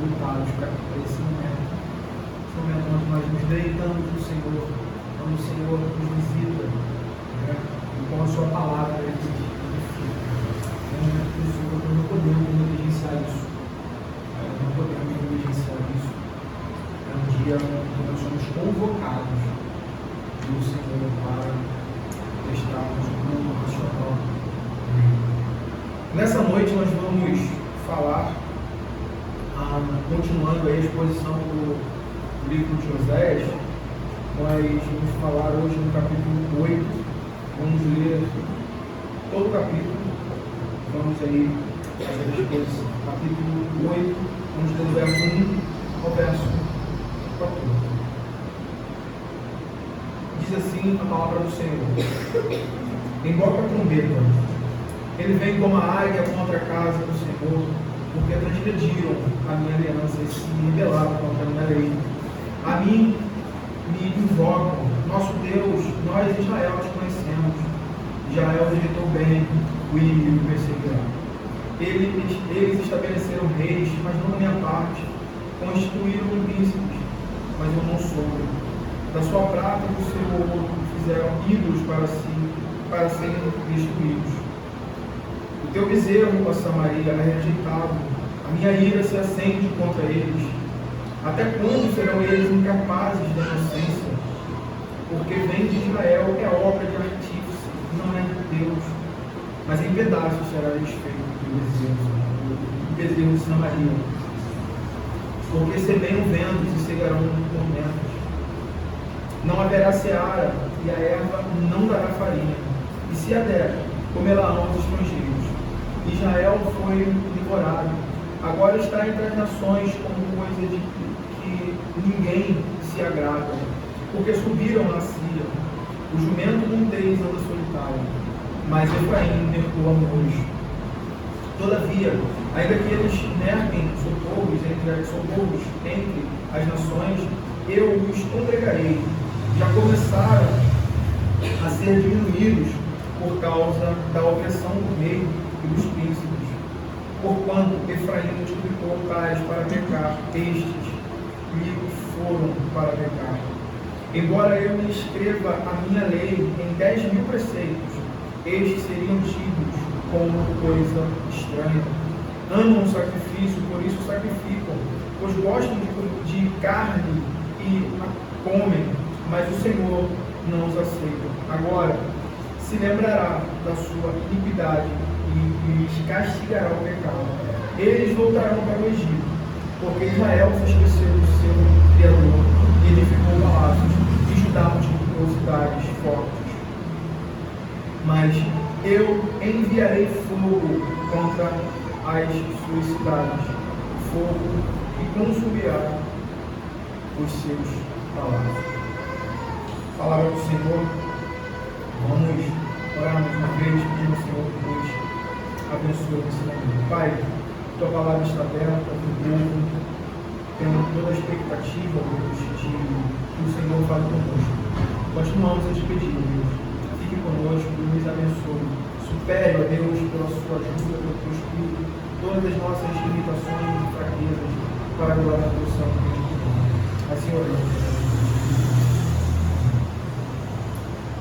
lutados para esse momento. Esse momento onde nós nos deitamos no Senhor, quando o Senhor nos visita, né? E com a sua palavra Ele nos edifica. É um momento do Senhor que não podemos negligenciar isso. Não podemos negligenciar isso. É um dia onde nós somos convocados pelo Senhor para estarmos no racional. Nessa noite nós vamos falar, continuando a exposição do livro de Oséias, nós vamos falar hoje no capítulo 8, vamos ler todo o capítulo, vamos aí fazer a exposição. Capítulo 8, vamos ler do verso 1 ao verso 14. Diz assim a palavra do Senhor: Emboca a trombeta, ele vem como a águia contra a casa do Senhor, porque transgrediram a minha aliança e se rebelaram contra a minha lei. A mim me invocam, nosso Deus, nós Israel te conhecemos. Israel rejeitou bem, o inimigo perseguirá. Eles estabeleceram reis, mas não da minha parte, constituíram príncipes, mas eu não sou. Da sua prata e do seu ouro fizeram ídolos para serem destruídos. O teu bezerro, ó Samaria, é rejeitado, a minha ira se acende contra eles. Até quando serão eles incapazes da inocência? Porque vem de Israel é obra de artífice, não é de Deus. Mas em pedaços será desfeito o bezerro de Samaria. Porque semeiam ventos e cegarão tormentos. Não haverá seara, e a erva não dará farinha. E se a der, comerão os estrangeiros. Israel foi devorado, agora está entre as nações como coisa de que ninguém se agrada, porque subiram na Síria. O jumento montês anda solitário, mas Efraim mergulhou amores. Todavia, ainda que eles merquem socorros entre as nações, eu os congregarei. Já começaram a ser diminuídos por causa da opressão do rei e dos príncipes. Porquanto Efraim multiplicou tais para pecar, estes lhe foram para pecar. Embora eu lhe escreva a minha lei em 10.000 preceitos, estes seriam tidos como coisa estranha. Amam o sacrifício, por isso sacrificam, pois gostam de carne e a comem, mas o Senhor não os aceita. Agora se lembrará da sua iniquidade e lhes castigará o pecado. Eles voltarão para o Egito, porque Israel se esqueceu do seu Criador e edificou palácios, e Judá multiplicou cidades fortes. Mas eu enviarei fogo contra as suas cidades, fogo que consumirá os seus palácios. Palavra do Senhor. Vamos orar mais uma vez, pedindo ao Senhor que nos abençoe nesse momento. Pai, tua palavra está aberta, teu povo tem toda a expectativa, Deus, de que o Senhor fale conosco. Continuamos a te pedir, Deus, fique conosco e nos abençoe. Supere, ó Deus, pela sua ajuda, pelo teu Espírito, todas as nossas limitações e fraquezas, para a glória do Santo Espírito. Assim oramos.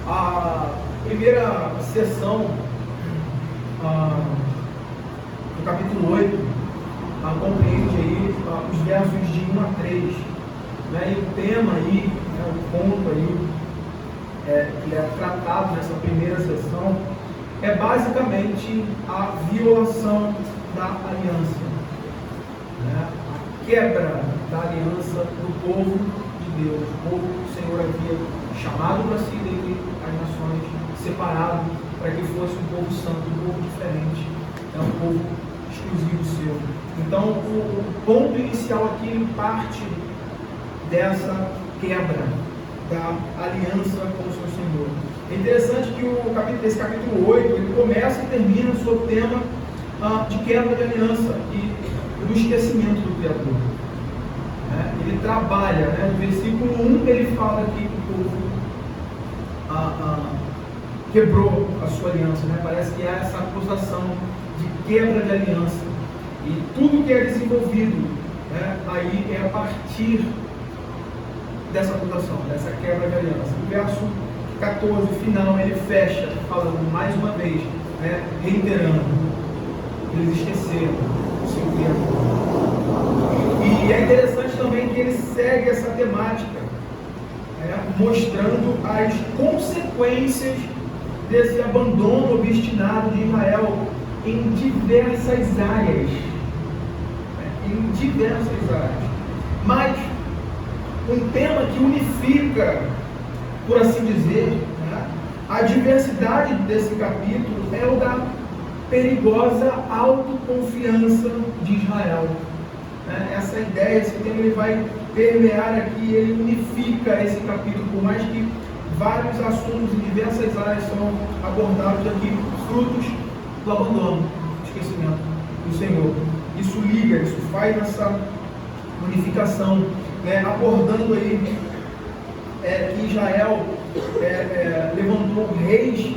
A primeira sessão do capítulo 8 compreende aí os versos de 1 a 3, né? E o tema aí, né, o ponto aí que é tratado nessa primeira sessão é basicamente a violação da aliança, né? A quebra da aliança do povo de Deus, o povo que o Senhor havia chamado para si dentre as nações, separado para que fosse um povo santo, um povo diferente, um povo exclusivo seu. Então, o ponto inicial aqui parte dessa quebra da aliança com o seu Senhor. É interessante que esse capítulo 8, ele começa e termina o seu tema de quebra de aliança e do esquecimento do Criador. Ele trabalha, no versículo 1 ele fala que o povo quebrou a sua aliança, parece que há essa acusação de quebra de aliança, e tudo que é desenvolvido aí é a partir dessa acusação, dessa quebra de aliança. O verso 14, final, ele fecha, falando mais uma vez, né, reiterando, eles esqueceram o seu Criador. E é interessante também que ele segue essa temática, né, mostrando as consequências desse abandono obstinado de Israel em diversas áreas. Em diversas áreas. Mas um tema que unifica, por assim dizer, né, a diversidade desse capítulo é o da perigosa autoconfiança de Israel. Essa ideia, esse tema, ele vai permear aqui, ele unifica esse capítulo, por mais que vários assuntos em diversas áreas são abordados aqui, frutos do abandono, do esquecimento do Senhor. Isso liga, isso faz essa unificação, né, abordando aí que Israel levantou reis,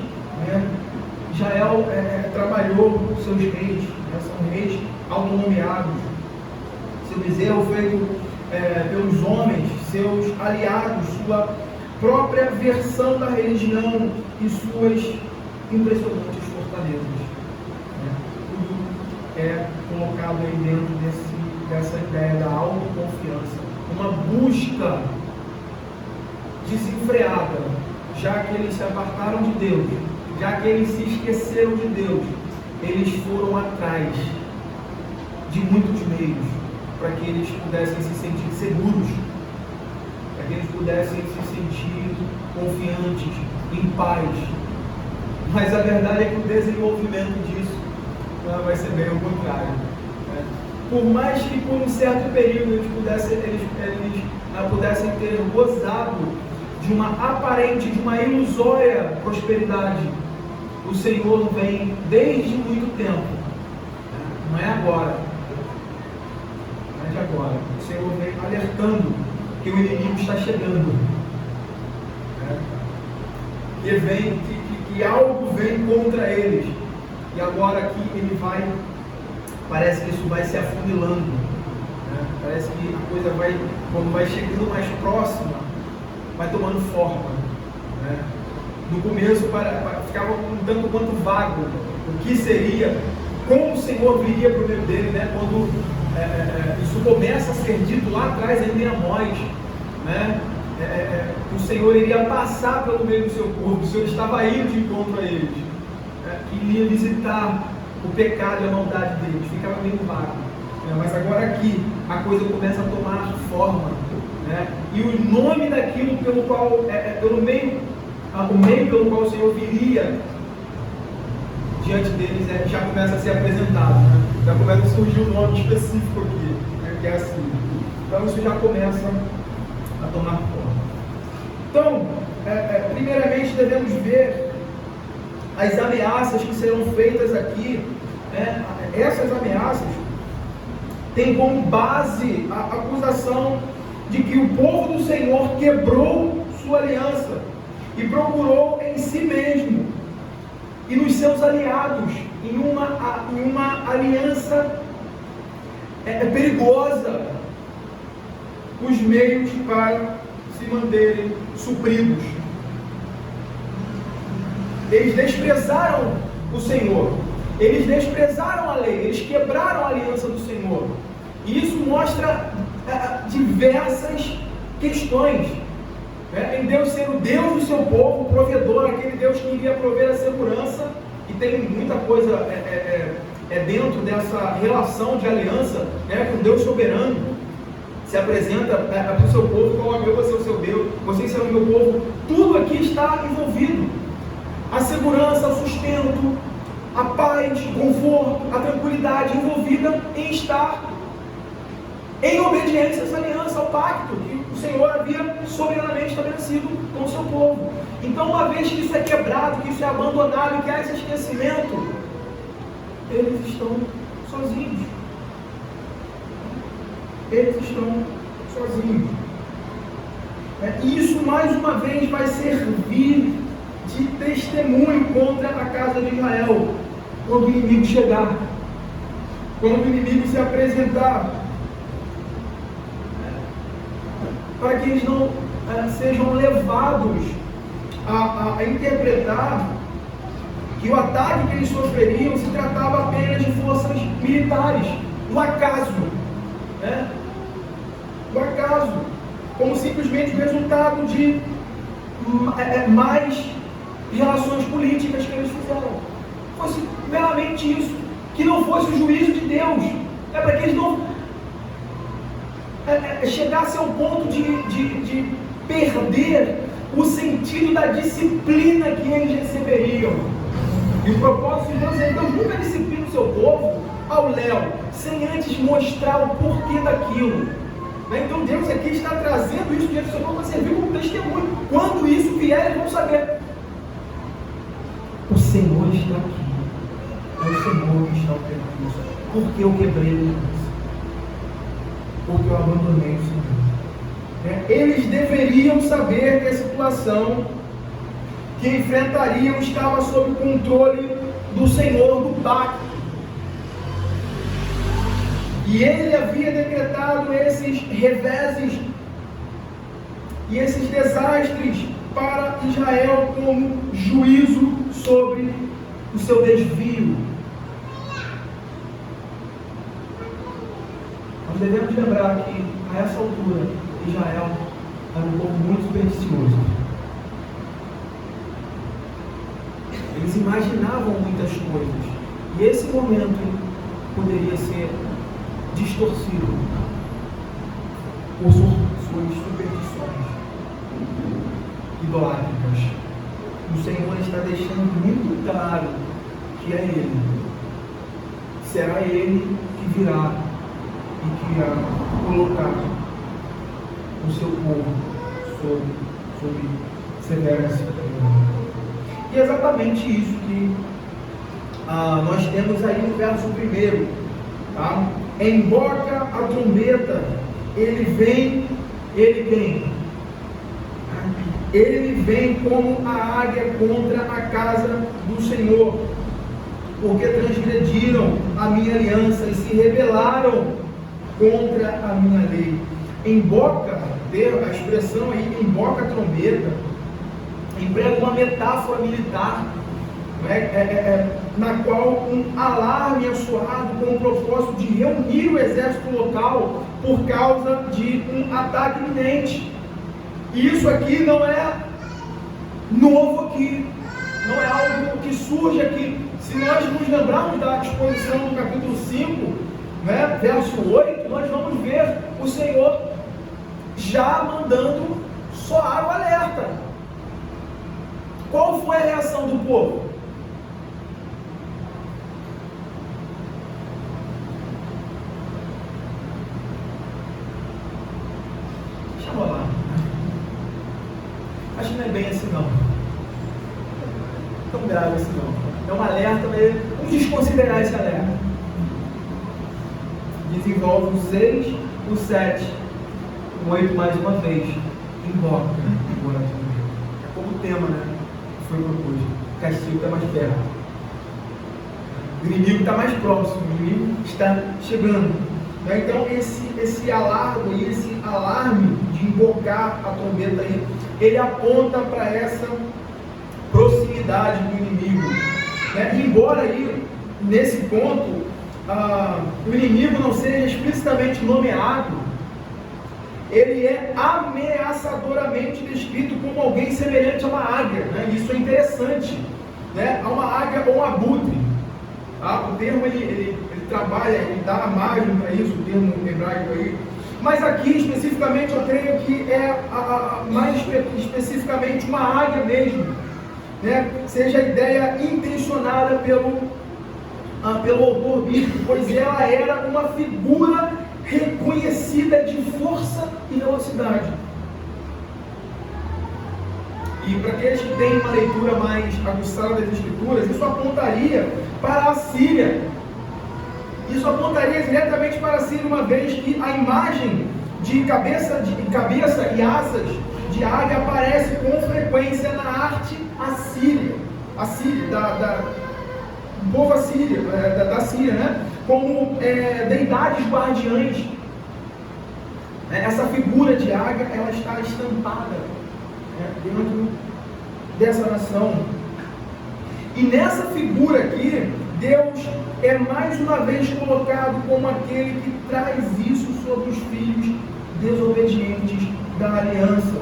né? Israel trabalhou seus reis, né? São reis autonomeados, seu bezerro feito pelos homens, seus aliados, sua própria versão da religião e suas impressionantes fortalezas. Tudo é colocado aí dentro dessa ideia da autoconfiança, uma busca desenfreada, já que eles se apartaram de Deus, já que eles se esqueceram de Deus, eles foram atrás de muitos meios para que eles pudessem se sentir seguros, para que eles pudessem se sentir confiantes, em paz. Mas a verdade é que o desenvolvimento disso vai ser bem o contrário. Por mais que por um certo período eles pudessem ter gozado de uma aparente, de uma ilusória prosperidade, o Senhor vem desde muito tempo, não é agora, não é de agora. O Senhor vem alertando que o inimigo está chegando, que algo vem contra eles, e agora aqui ele vai, parece que isso vai se afunilando, parece que a coisa vai, quando vai chegando mais próxima, vai tomando forma. No começo ficava um tanto quanto vago o que seria, como o Senhor viria para o meio dele, quando isso começa a ser dito lá atrás ainda em Amós, o Senhor iria passar pelo meio do seu povo, o Senhor estava indo de encontro a eles, iria visitar o pecado e a maldade deles, ficava meio vago, mas agora aqui a coisa começa a tomar forma, e o nome daquilo pelo qual, o meio pelo qual o Senhor viria diante deles já começa a ser apresentado, já começa a surgir um nome específico aqui, que é assim. Então isso já começa a tomar forma. Então, primeiramente devemos ver as ameaças que serão feitas aqui. Essas ameaças têm como base a acusação de que o povo do Senhor quebrou sua aliança e procurou em si mesmo e nos seus aliados, em uma aliança perigosa, os meios para se manterem supridos. Eles desprezaram o Senhor, eles desprezaram a lei, eles quebraram a aliança do Senhor. E isso mostra diversas questões. Em Deus ser o Deus do seu povo, o provedor, aquele Deus que iria prover a segurança, e tem muita coisa dentro dessa relação de aliança, com Deus soberano. Se apresenta para o seu povo, coloca: eu vou ser o seu Deus, vocês serão o meu povo. Tudo aqui está envolvido: a segurança, o sustento, a paz, o conforto, a tranquilidade, envolvida em estar em obediência a essa aliança, ao pacto que o Senhor havia soberanamente estabelecido com o seu povo. Então, uma vez que isso é quebrado, que isso é abandonado, que há esse esquecimento, eles estão sozinhos. Eles estão sozinhos. E isso, mais uma vez, vai servir de testemunho contra a casa de Israel, quando o inimigo chegar, quando o inimigo se apresentar. para que eles não sejam levados a interpretar que o ataque que eles sofreriam se tratava apenas de forças militares, o acaso, né? O acaso, como simplesmente resultado de mais relações políticas que eles fizeram. Fosse meramente isso, que não fosse o juízo de Deus, para que eles não chegassem ao ponto de perder o sentido da disciplina que eles receberiam. E o propósito de Deus é: Deus nunca disciplina o seu povo ao léu, sem antes mostrar o porquê daquilo. Então Deus aqui está trazendo isso diante do seu povo para servir como testemunho. Quando isso vier, eles vão saber: o Senhor está aqui. É o Senhor que está operando isso. Porque eu quebrei a aliança. Porque eu abandonei o Senhor. Eles deveriam saber que a situação que enfrentariam estava sob o controle do Senhor do pacto. E Ele havia decretado esses reveses e esses desastres para Israel como juízo sobre o seu desvio. Nós devemos lembrar que, a essa altura, Israel era um povo muito supersticioso. Eles imaginavam muitas coisas, e esse momento poderia ser distorcido por suas superstições idolátricas. O Senhor está deixando muito claro que é Ele. Será Ele que virá e que irá colocar o seu povo sob severa disciplina. E é exatamente isso que nós temos aí no verso 1. Tá? Emboca a trombeta, ele vem como a águia contra a casa do Senhor, porque transgrediram a minha aliança e se rebelaram contra a minha lei. Emboca, a expressão aí, emboca a trombeta, emprega uma metáfora militar, na qual um alarme é soado com o propósito de reunir o exército local por causa de um ataque iminente. E isso aqui não é novo aqui, não é algo que surge aqui. Se nós nos lembrarmos da exposição do capítulo 5, verso 8, nós vamos ver o Senhor já mandando soar o alerta. Qual foi a reação do povo? Deixa eu rolar. Acho que não é bem assim não. Tão grave assim não. É um alerta, mas vamos desconsiderar esse alerta. Desenvolve o 6, o 7, o 8 mais uma vez. Emboca. É como o tema, foi proposto. O castigo está mais perto. O inimigo está mais próximo. O inimigo está chegando. Então esse alarme e esse alarme de embocar a trombeta aí, ele aponta para essa proximidade do inimigo. Embora aí, nesse ponto, o inimigo não seja explicitamente nomeado, ele é ameaçadoramente descrito como alguém semelhante a uma águia. Isso é interessante. Há uma águia ou um abutre. O termo ele trabalha, ele dá a margem para isso, o termo hebraico aí. Mas aqui especificamente eu creio que é mais especificamente uma águia mesmo. Seja a ideia intencionada pelo autor bíblico, pois ela era uma figura reconhecida de força e velocidade. E para aqueles que têm uma leitura mais aguçada das Escrituras, isso apontaria para a Síria. Isso apontaria diretamente para a Síria, uma vez que a imagem de cabeça e asas de águia aparece com frequência na arte assíria, do povo assírio, da Síria, como deidades guardiães. Essa figura de águia, ela está estampada, né, dentro dessa nação. E nessa figura aqui, Deus é mais uma vez colocado como aquele que traz isso sobre os filhos desobedientes da aliança.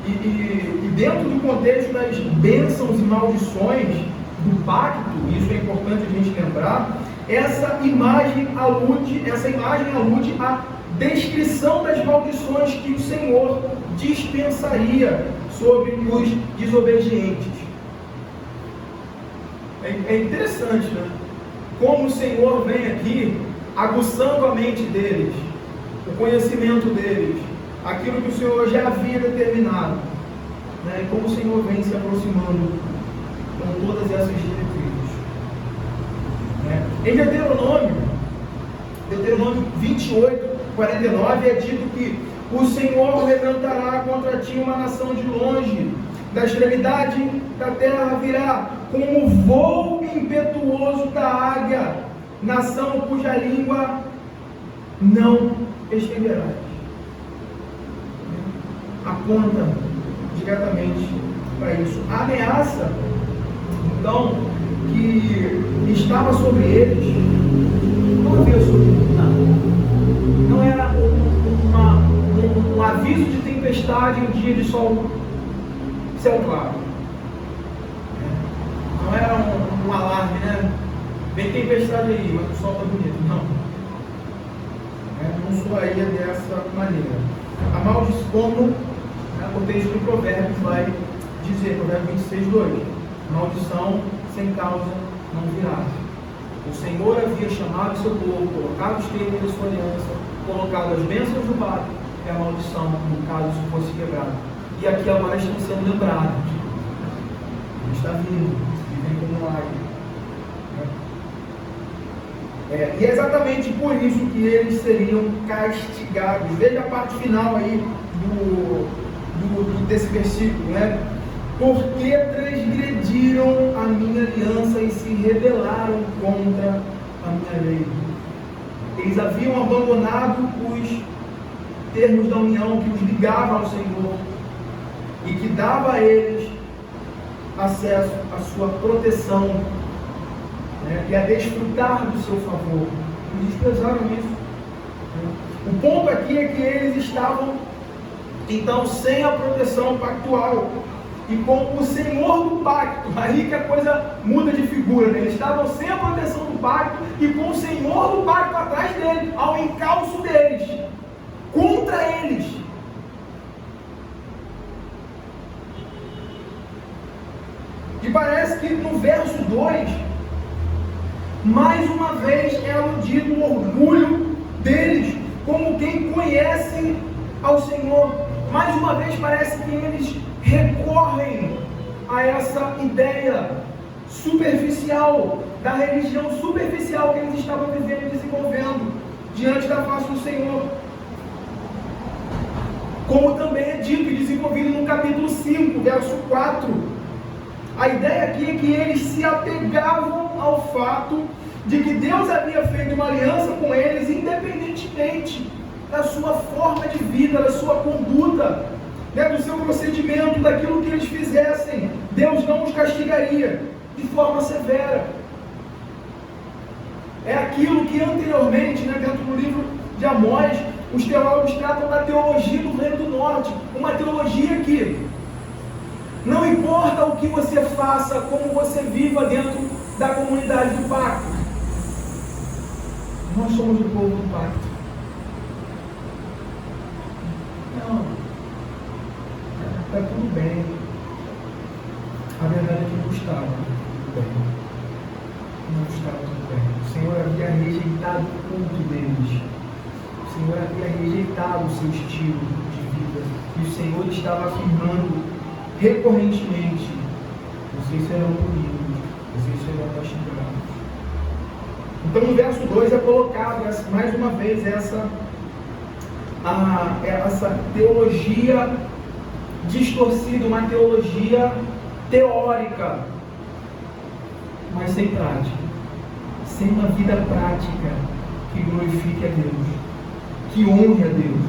E dentro do contexto das bênçãos e maldições do pacto, isso é importante a gente lembrar, essa imagem alude à descrição das maldições que o Senhor dispensaria sobre os desobedientes. É interessante, né? Como o Senhor vem aqui aguçando a mente deles, o conhecimento deles, aquilo que o Senhor já havia determinado, né? E como o Senhor vem se aproximando com todas essas diretrizes, né? Em Deuteronômio 28, 49, é dito que o Senhor levantará contra ti uma nação de longe, da extremidade da terra virá, como o voo impetuoso da águia, nação cuja língua não estenderás. Aponta diretamente para isso. A ameaça, então, que estava sobre eles, não havia sobre nada. Não era um aviso de tempestade em um dia de sol, céu claro. Não era um alarme, né? Vem tempestade aí, mas o sol está bonito. Não. Não soaria dessa maneira. A maldição, como o texto do Provérbios vai dizer, Provérbios 26, 2: maldição sem causa não virá. O Senhor havia chamado o seu povo, colocado os termos da sua aliança, colocado as bênçãos do pacto, e a maldição, no caso, se fosse quebrada. E aqui agora estão sendo lembrados. Ele está vindo, e vem como um águia. E é exatamente por isso que eles seriam castigados. Veja a parte final aí desse versículo, né? Porque transgrediram a minha aliança e se rebelaram contra a minha lei. Eles haviam abandonado os termos da união que os ligava ao Senhor e que dava a eles acesso à sua proteção, né, e a desfrutar do seu favor. Eles desprezaram isso. O ponto aqui é que eles estavam então sem a proteção pactual e com o Senhor do pacto. Aí que a coisa muda de figura, né? Eles estavam sem a proteção do pacto e com o Senhor do pacto atrás deles, ao encalço deles, contra eles. E parece que no verso 2, mais uma vez é aludido o orgulho deles, como quem conhece ao Senhor. Mais uma vez parece que eles recorrem a essa ideia superficial, da religião superficial que eles estavam vivendo e desenvolvendo diante da face do Senhor. Como também é dito e desenvolvido no capítulo 5, verso 4. A ideia aqui é que eles se apegavam ao fato de que Deus havia feito uma aliança com eles, independentemente da sua forma de vida, da sua conduta, né, do seu procedimento, daquilo que eles fizessem. Deus não os castigaria de forma severa. É aquilo que anteriormente, né, dentro do livro de Amós, os teólogos tratam da teologia do Reino do Norte, uma teologia que não importa o que você faça, como você viva dentro da comunidade do pacto. Nós somos o povo do pacto. Não. Está tudo bem. A verdade é que não estava tudo bem. Não estava tudo bem. O Senhor havia rejeitado o culto deles. O Senhor havia rejeitado o seu estilo de vida. E o Senhor estava afirmando recorrentemente: vocês serão punidos, vocês serão castigados. Então no verso 2 é colocado mais uma vez essa teologia distorcida, uma teologia teórica, mas sem prática, sem uma vida prática que glorifique a Deus. que honre a Deus.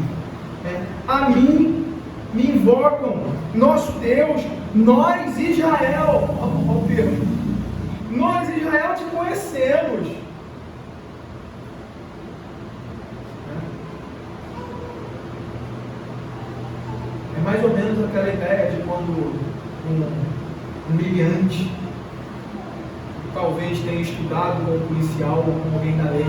A mim me invocam, nosso Deus, nós Israel, ó Deus, nós Israel te conhecemos. É mais ou menos aquela ideia de quando um miliante talvez tenha estudado com um policial ou com alguém da lei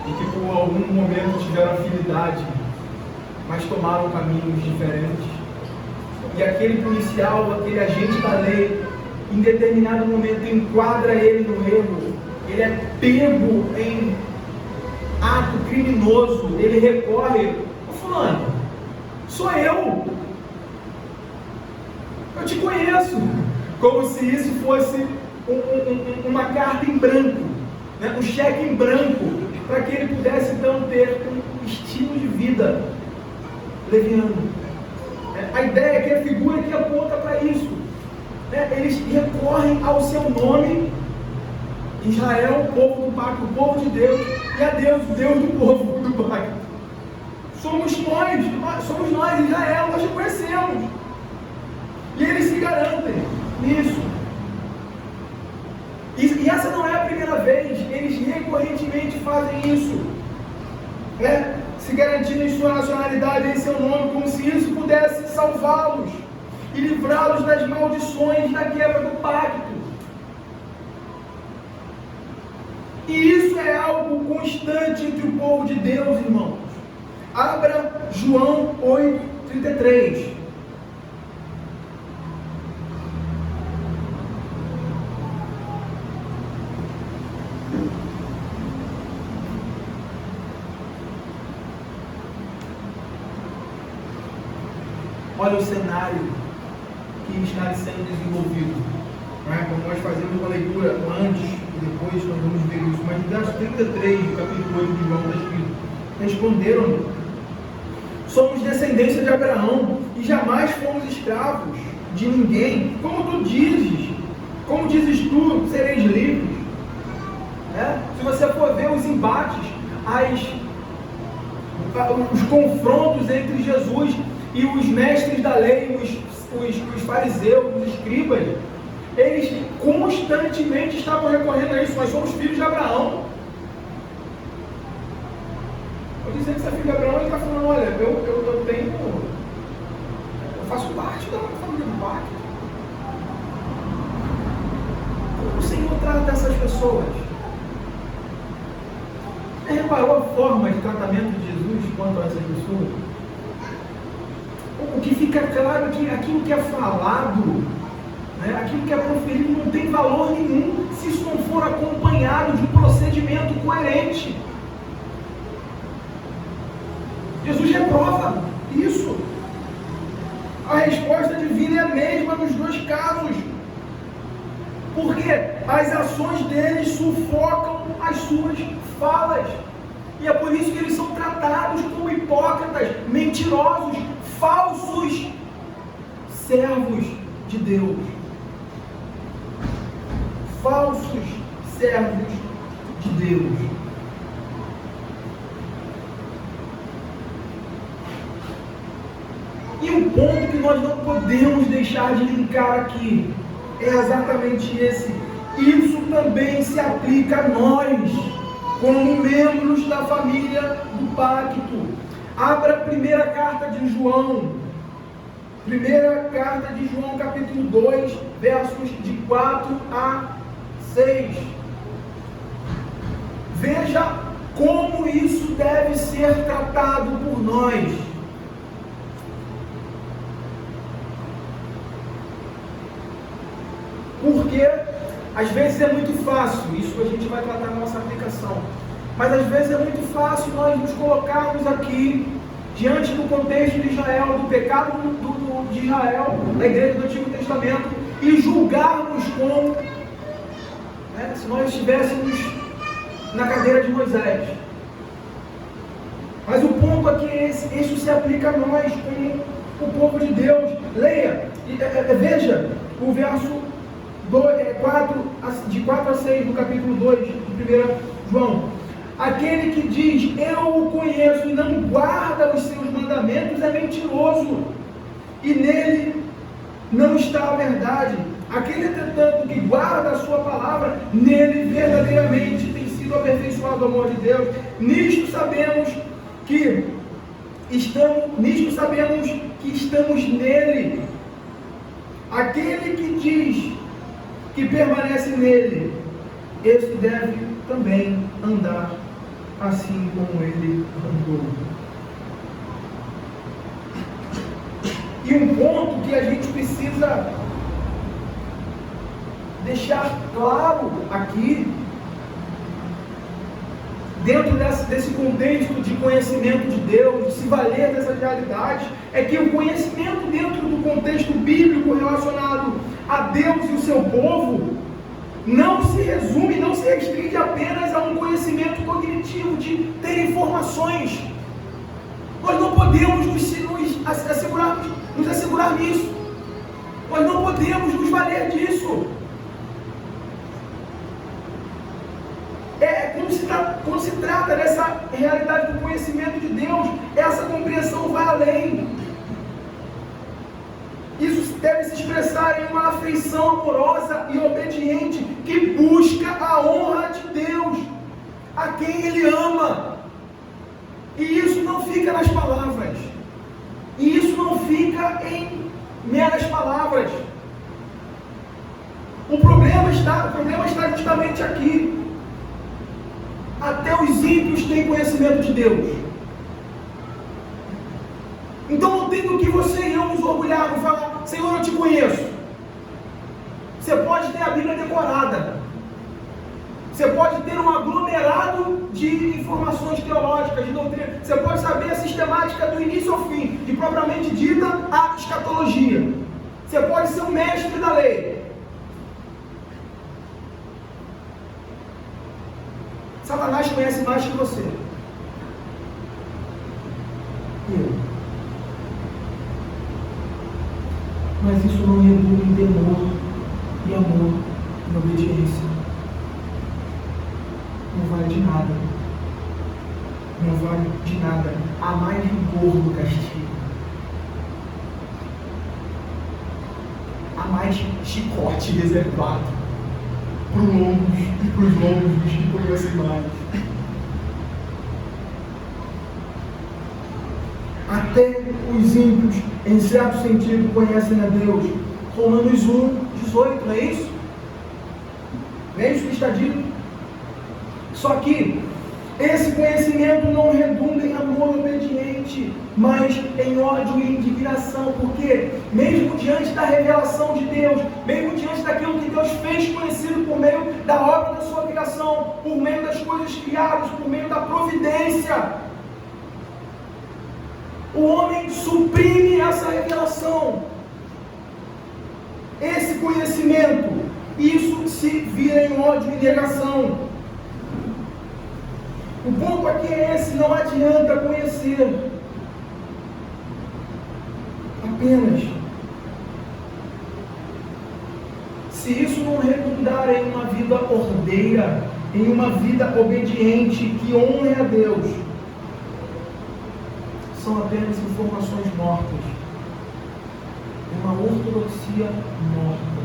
e que por algum momento tiveram afinidade, mas tomaram caminhos diferentes. E aquele policial, aquele agente da lei, em determinado momento enquadra ele no erro, ele é pego em ato criminoso, ele recorre: ô fulano, sou eu te conheço, como se isso fosse uma carta em branco, um cheque em branco, para que ele pudesse então ter um estilo de vida leviano. A ideia é que a figura que aponta para isso, eles recorrem ao seu nome, Israel, o povo do pacto, o povo de Deus, e a Deus, o Deus do povo do pacto. Somos nós, Israel, nós reconhecemos. E eles se garantem nisso. E essa não é a primeira vez, eles recorrentemente fazem isso. Se garantindo em sua nacionalidade, em seu nome, como se isso pudesse salvá-los e livrá-los das maldições da quebra do pacto. E isso é algo constante entre o povo de Deus, irmãos. Abra João 8:33. Olha o cenário que está sendo desenvolvido. Quando nós fazemos uma leitura antes e depois nós vamos ver isso. Mas no verso 33 do capítulo 8 de João está escrito: responderam-lhe: somos descendência de Abraão e jamais fomos escravos de ninguém. Como tu dizes? Como dizes tu, sereis livres? Se você for ver os embates, os confrontos entre Jesus e os mestres da lei, os fariseus, os escribas, eles constantemente estavam recorrendo a isso. Nós somos filhos de Abraão. Eu dizendo que você é filho de Abraão, ele está falando: olha, eu faço parte da família do pacto. Como o Senhor trata essas pessoas? Você reparou a forma de tratamento de Jesus quanto a essas pessoas? O que fica claro é que aquilo que é falado, aquilo que é proferido, não tem valor nenhum se isso não for acompanhado de um procedimento coerente. Jesus reprova isso. A resposta divina é a mesma nos dois casos, porque as ações deles sufocam as suas falas, e é por isso que eles são tratados como hipócritas, mentirosos, falsos servos de Deus. Falsos servos de Deus. E o ponto que nós não podemos deixar de linkar aqui é exatamente esse. Isso também se aplica a nós, como membros da família do pacto. Abra a primeira carta de João. Primeira carta de João, capítulo 2, versos de 4 a 6. Veja como isso deve ser tratado por nós. Porque às vezes é muito fácil, isso a gente vai tratar na nossa aplicação, mas às vezes é muito fácil nós nos colocarmos aqui diante do contexto de Israel, do pecado de Israel, da igreja do Antigo Testamento, e julgarmos como se nós estivéssemos na cadeira de Moisés. Mas o ponto aqui é esse: isso se aplica a nós, como o povo de Deus. Leia, veja o verso 4, de 4 a 6 do capítulo 2 de 1 João, aquele que diz, eu o conheço e não guarda os seus mandamentos é mentiroso, e nele não está a verdade. Aquele, entretanto, que guarda a sua palavra, nele verdadeiramente tem sido aperfeiçoado o amor de Deus. Nisto sabemos que estamos nele. Aquele que diz que permanece nele, esse deve também andar assim como ele andou. E um ponto que a gente precisa deixar claro aqui, dentro desse contexto de conhecimento de Deus, de se valer dessas realidades, é que o conhecimento dentro do contexto bíblico relacionado a Deus e o seu povo não se resume, não se restringe apenas a um conhecimento cognitivo de ter informações. Nós não podemos nos assegurar nisso. Nós não podemos nos valer disso. Quando se trata dessa realidade do conhecimento de Deus, essa compreensão vai além. Isso deve se expressar em uma afeição amorosa e obediente que busca a honra de Deus, a quem Ele ama. E isso não fica nas palavras. E isso não fica em meras palavras. O problema está justamente aqui. Até os ímpios têm conhecimento de Deus. Então não tem do que você e eu nos orgulhar e falar, Senhor, eu te conheço. Você pode ter a Bíblia decorada. Você pode ter um aglomerado de informações teológicas, de doutrina. Você pode saber a sistemática do início ao fim, e propriamente dita a escatologia. Você pode ser um mestre da lei. Satanás conhece mais que você. Mas isso não redunda em temor e amor e obediência. Não vale de nada. Não vale de nada. Há mais rigor no castigo. Há mais chicote reservado para os longos que conhecem mais. Até os ímpios, em certo sentido, conhecem a Deus. Romanos 1:18, não é isso? Não é isso que está dito? Só que esse conhecimento não redunda em amor obediente, mas em ódio e indignação, porque mesmo diante da revelação de Deus, mesmo diante daquilo que Deus fez conhecido por meio da obra da sua criação, por meio das coisas criadas, por meio da providência, o homem suprime essa revelação, esse conhecimento, isso se vira em ódio e negação. O ponto aqui é esse, não adianta conhecer apenas. Se isso não redundar em uma vida ordeira, em uma vida obediente, que honre a Deus, são apenas informações mortas, uma ortodoxia morta.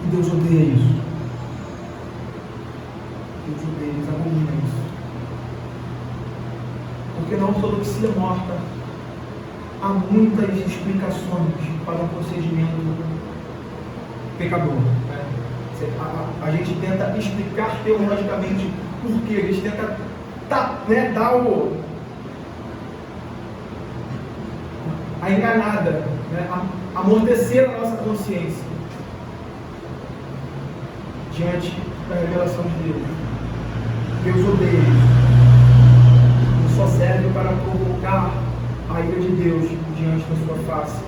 E Deus odeia isso. Deus odeia, eles abominam isso. Porque na ortodoxia morta há muitas explicações para o procedimento pecador. Né? A gente tenta explicar teologicamente por quê, a gente tenta dar a enganada, né? Amortecer a nossa consciência diante da revelação de Deus. Deus odeia isso. Isso só serve para provocar a ira de Deus diante da sua face.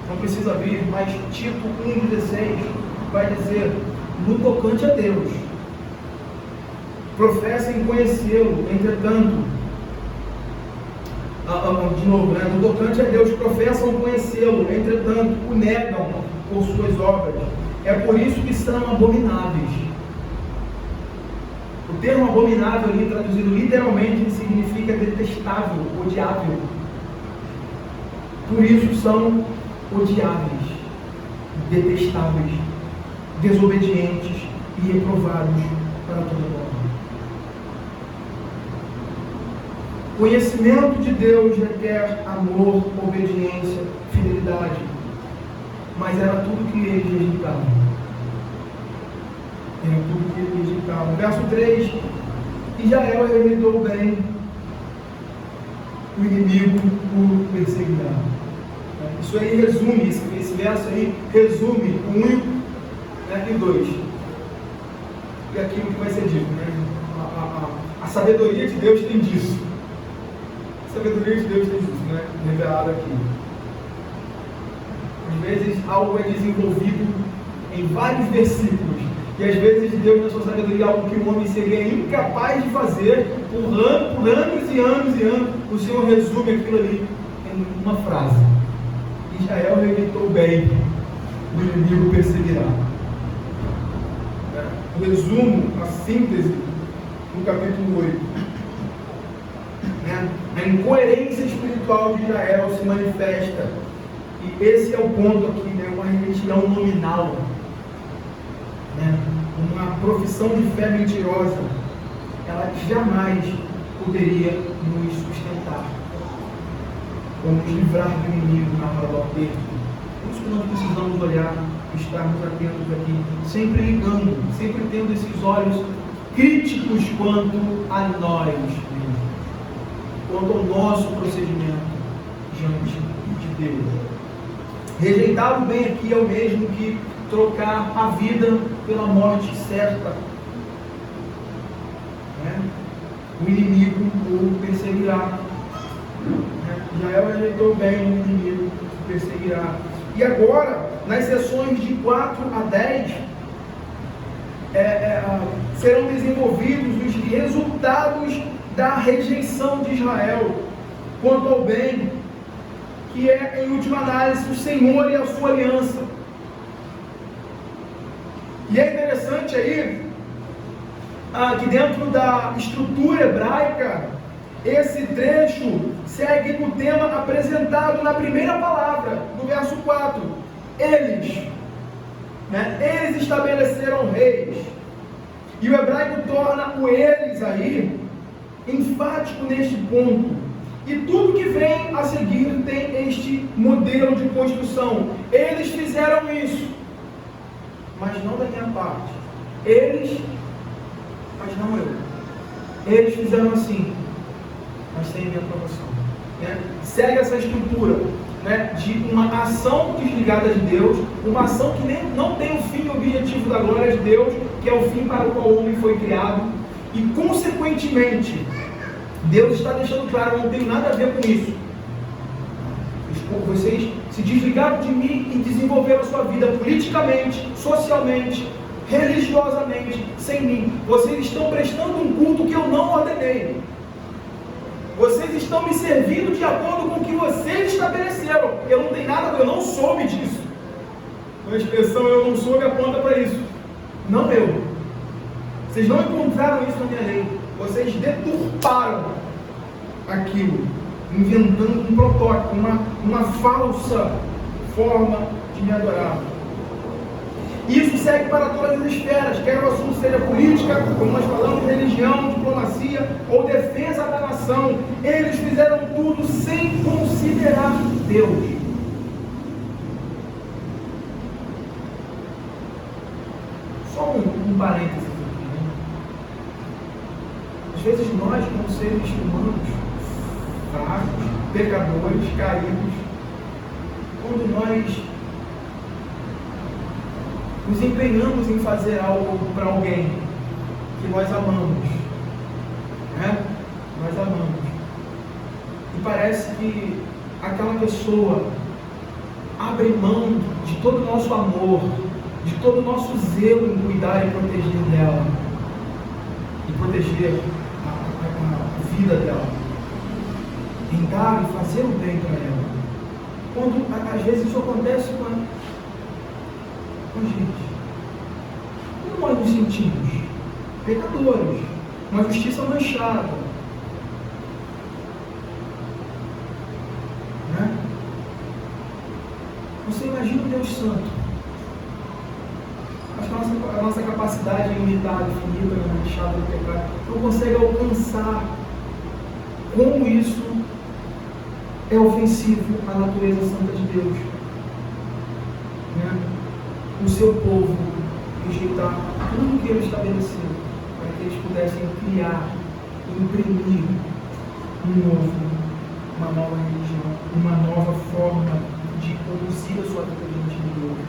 Não precisa abrir, mas Tito 1,16 vai dizer: no tocante a Deus, professem conhecê-lo, entretanto, de novo, né? No tocante a Deus, professam conhecê-lo, entretanto, o negam por suas obras. É por isso que são abomináveis. O termo abominável ali, traduzido literalmente, significa detestável, odiável. Por isso são odiáveis, detestáveis, desobedientes e reprovados para toda a glória. Conhecimento de Deus requer amor, obediência, fidelidade. Mas era tudo que eles rejeitavam. Era tudo que eles rejeitavam. Verso 3: Israel rejeitou bem, o inimigo o perseguirá. Isso aí resume, esse verso aí resume 1 e 2. E aquilo que vai ser dito, né? A sabedoria de Deus tem disso. A sabedoria de Deus tem disso, né? Revelado aqui. Às vezes algo é desenvolvido em vários versículos. E às vezes Deus, na sua sabedoria, algo que o homem seria incapaz de fazer por anos e anos e anos, o Senhor resume aquilo ali em uma frase: Israel rejeitou bem, o inimigo perseguirá. O resumo, a síntese, no capítulo 8. A incoerência espiritual de Israel se manifesta. E esse é o ponto aqui, uma retidão nominal. Uma profissão de fé mentirosa, ela jamais poderia nos sustentar ou nos livrar do inimigo na hora do aperto. Por isso que nós precisamos olhar, estarmos atentos aqui, sempre ligando, sempre tendo esses olhos críticos quanto a nós mesmos, quanto ao nosso procedimento diante de Deus. Rejeitar o bem aqui é o mesmo que trocar a vida pela morte certa. O inimigo o perseguirá. Israel rejeitou bem, o inimigo o perseguirá. E agora, nas sessões de 4 a 10, serão desenvolvidos os resultados da rejeição de Israel quanto ao bem, que é, em última análise, o Senhor e a sua aliança. E é interessante aí que dentro da estrutura hebraica, esse trecho segue no tema apresentado na primeira palavra, no verso 4. Eles estabeleceram reis. E o hebraico torna o eles aí enfático neste ponto. E tudo que vem a seguir tem este modelo de construção. Eles fizeram isso, mas não da minha parte. Eles, mas não eu. Eles fizeram assim, mas sem a minha aprovação. Segue essa estrutura de uma ação desligada de Deus, uma ação que não tem o fim e objetivo da glória de Deus, que é o fim para o qual o homem foi criado, e consequentemente, Deus está deixando claro: não tem nada a ver com isso. Vocês se desligaram de mim e desenvolveram a sua vida politicamente, socialmente, religiosamente, sem mim. Vocês estão prestando um culto que eu não ordenei. Vocês estão me servindo de acordo com o que vocês estabeleceram. Eu não tenho nada, eu não soube disso. A expressão "eu não soube" aponta para isso. Não eu. Vocês não encontraram isso na minha lei. Vocês deturparam aquilo, inventando um protótipo, uma falsa forma de me adorar. Isso segue para todas as esferas, quer o assunto seja política, como nós falamos, religião, diplomacia ou defesa da nação. Eles fizeram tudo sem considerar Deus. Só um parênteses aqui. Às vezes nós, como seres humanos, fracos, pecadores, caídos, quando nós nos empenhamos em fazer algo para alguém que nós amamos, nós amamos, e parece que aquela pessoa abre mão de todo o nosso amor, de todo o nosso zelo em cuidar e proteger dela, e proteger a vida dela, em dar e fazer o bem para ela. Quando às vezes isso acontece com a gente, como nós nos sentimos? Pecadores, uma justiça manchada. Né? Você imagina um Deus santo. Acho que a nossa capacidade limitada, finita, manchada do pecado, não consegue alcançar como isso é ofensivo à natureza santa de Deus. Né? O seu povo rejeitar tudo que ele estabeleceu, para que eles pudessem criar, imprimir uma nova religião, uma nova forma de conduzir a sua vida diante de Deus.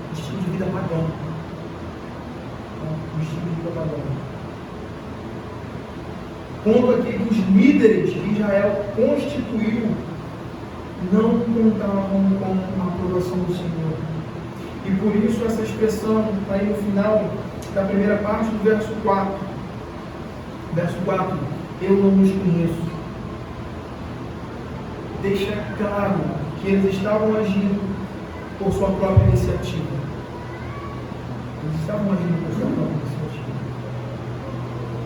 Um estilo de vida pagão. Um estilo de vida pagão. Ponto aqui que os líderes que Israel constituiu não contavam com a aprovação do Senhor. E por isso essa expressão está aí no final da primeira parte do verso 4. Verso 4, eu não os conheço. Deixa claro que eles estavam agindo por sua própria iniciativa. Eles estavam agindo por sua própria iniciativa.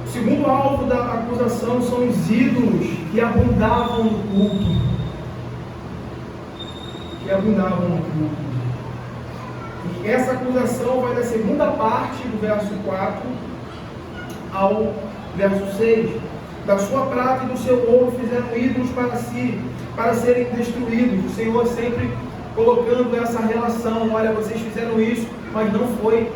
O segundo alvo da acusação são os ídolos que abundavam no culto. E essa acusação vai da segunda parte do verso 4 ao verso 6. Da sua prata e do seu ouro fizeram ídolos para si, para serem destruídos. O Senhor sempre colocando essa relação: olha, vocês fizeram isso, mas não foi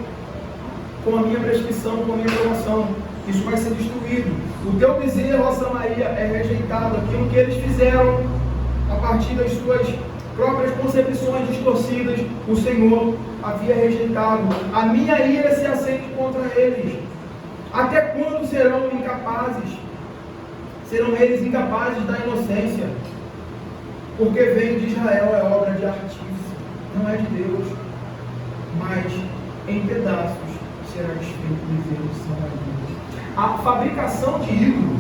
com a minha prescrição, com a minha aprovação. Isso vai ser destruído. O teu bezerro, ó Samaria, é rejeitado. Aquilo que eles fizeram a partir das suas próprias concepções distorcidas, o Senhor havia rejeitado. A minha ira se acende contra eles. Até quando serão incapazes? Serão eles incapazes da inocência? Porque vem de Israel é obra de artífice, não é de Deus, mas em pedaços será desfeito o bezerro de Samaria. A fabricação de ídolos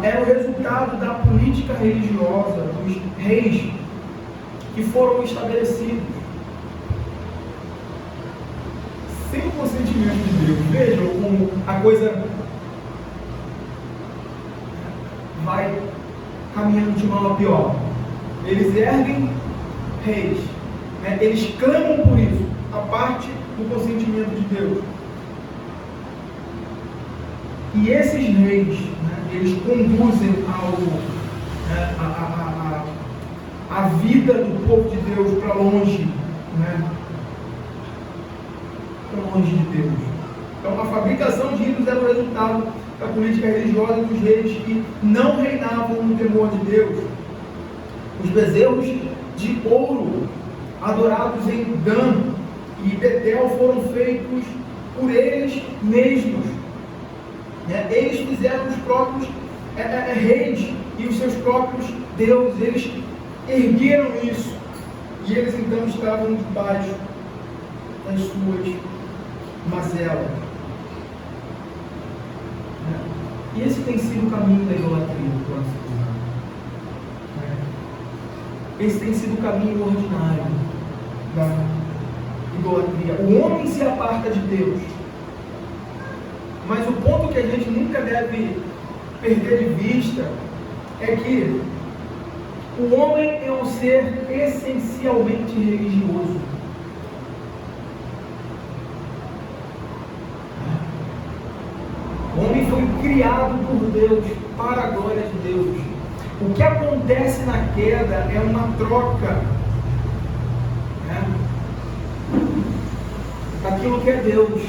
era o resultado da política religiosa dos reis que foram estabelecidos sem o consentimento de Deus. Vejam como a coisa vai caminhando de mal a pior. Eles erguem reis, né? Eles clamam por isso, a parte do consentimento de Deus. E esses reis, né, eles conduzem a vida do povo de Deus para longe, né? Para longe de Deus. Então a fabricação de ídolos era o resultado da política religiosa dos reis que não reinavam no temor de Deus. Os bezerros de ouro adorados em Dan e Betel foram feitos por eles mesmos. Eles fizeram os próprios reis e os seus próprios deuses. Eles ergueram isso e eles então estavam debaixo das suas mazelas. E esse tem sido o caminho da idolatria do coração. Esse tem sido o caminho ordinário da idolatria. O homem se aparta de Deus. Mas o ponto que a gente nunca deve perder de vista é que o homem é um ser essencialmente religioso. O homem foi criado por Deus, para a glória de Deus. O que acontece na queda é uma troca, né, daquilo que é Deus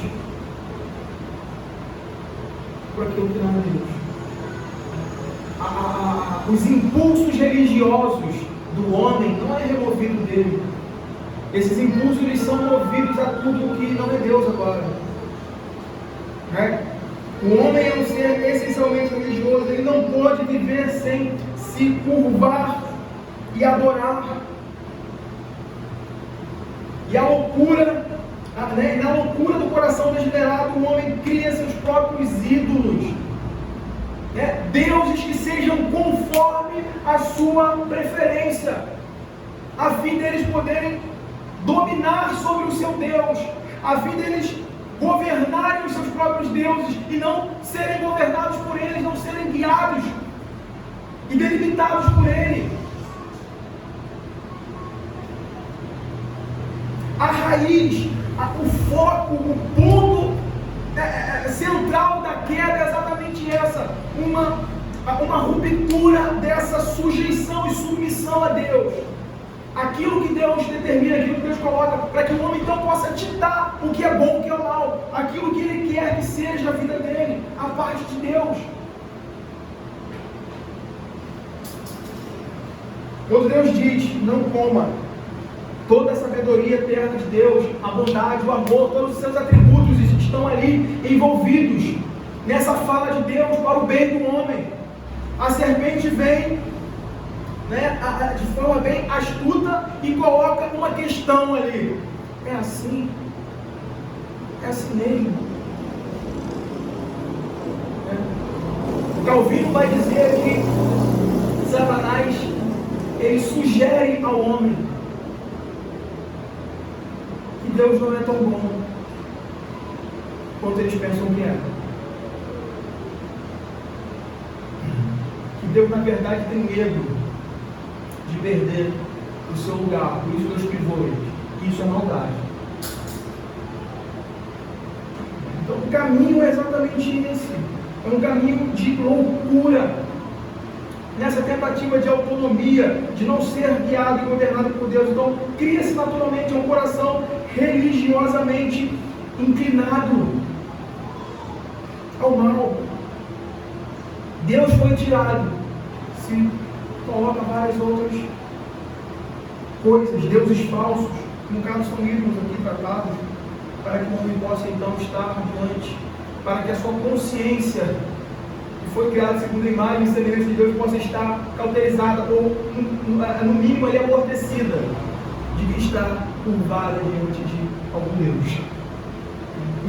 por aquilo que não é Deus. Os impulsos religiosos do homem não é removido dele. Esses impulsos eles são movidos a tudo que não é Deus agora, né? O homem é um ser essencialmente religioso. Ele não pode viver sem se curvar e adorar. E a loucura, né? Na loucura do coração degenerado, o homem cria seus próprios ídolos, né? Deuses que sejam conforme a sua preferência, a fim deles poderem dominar sobre o seu Deus, a fim deles governarem os seus próprios deuses e não serem governados por eles, não serem guiados e delimitados por ele. A raiz, o foco, o ponto central da queda é exatamente essa, uma ruptura dessa sujeição e submissão a Deus. Aquilo que Deus determina, aquilo que Deus coloca, para que o homem então possa ditar o que é bom, o que é mal, aquilo que ele quer que seja a vida dele, a parte de Deus. Quando Deus diz, não coma, toda a sabedoria eterna de Deus, a bondade, o amor, todos os seus atributos estão ali envolvidos nessa fala de Deus para o bem do homem. A serpente vem, de forma bem astuta e coloca uma questão ali. É assim? É assim mesmo? Calvino vai dizer que Satanás, ele sugere ao homem que Deus não é tão bom quanto eles pensam que é. Que Deus, na verdade, tem medo de perder o seu lugar, por isso Deus privou eles. Isso é maldade. Então o caminho é exatamente esse. É um caminho de loucura. Nessa tentativa de autonomia, de não ser guiado e governado por Deus. Então cria-se naturalmente um coração religiosamente inclinado ao mal. Deus foi tirado. Se coloca várias outras coisas, deuses falsos, no caso são ídolos aqui tratados, para que o homem possa então estar diante, para que a sua consciência, que foi criada segundo a imagem e semelhança de Deus, possa estar cauterizada ou, no mínimo, ali, amortecida, de estar curvada diante de algum Deus.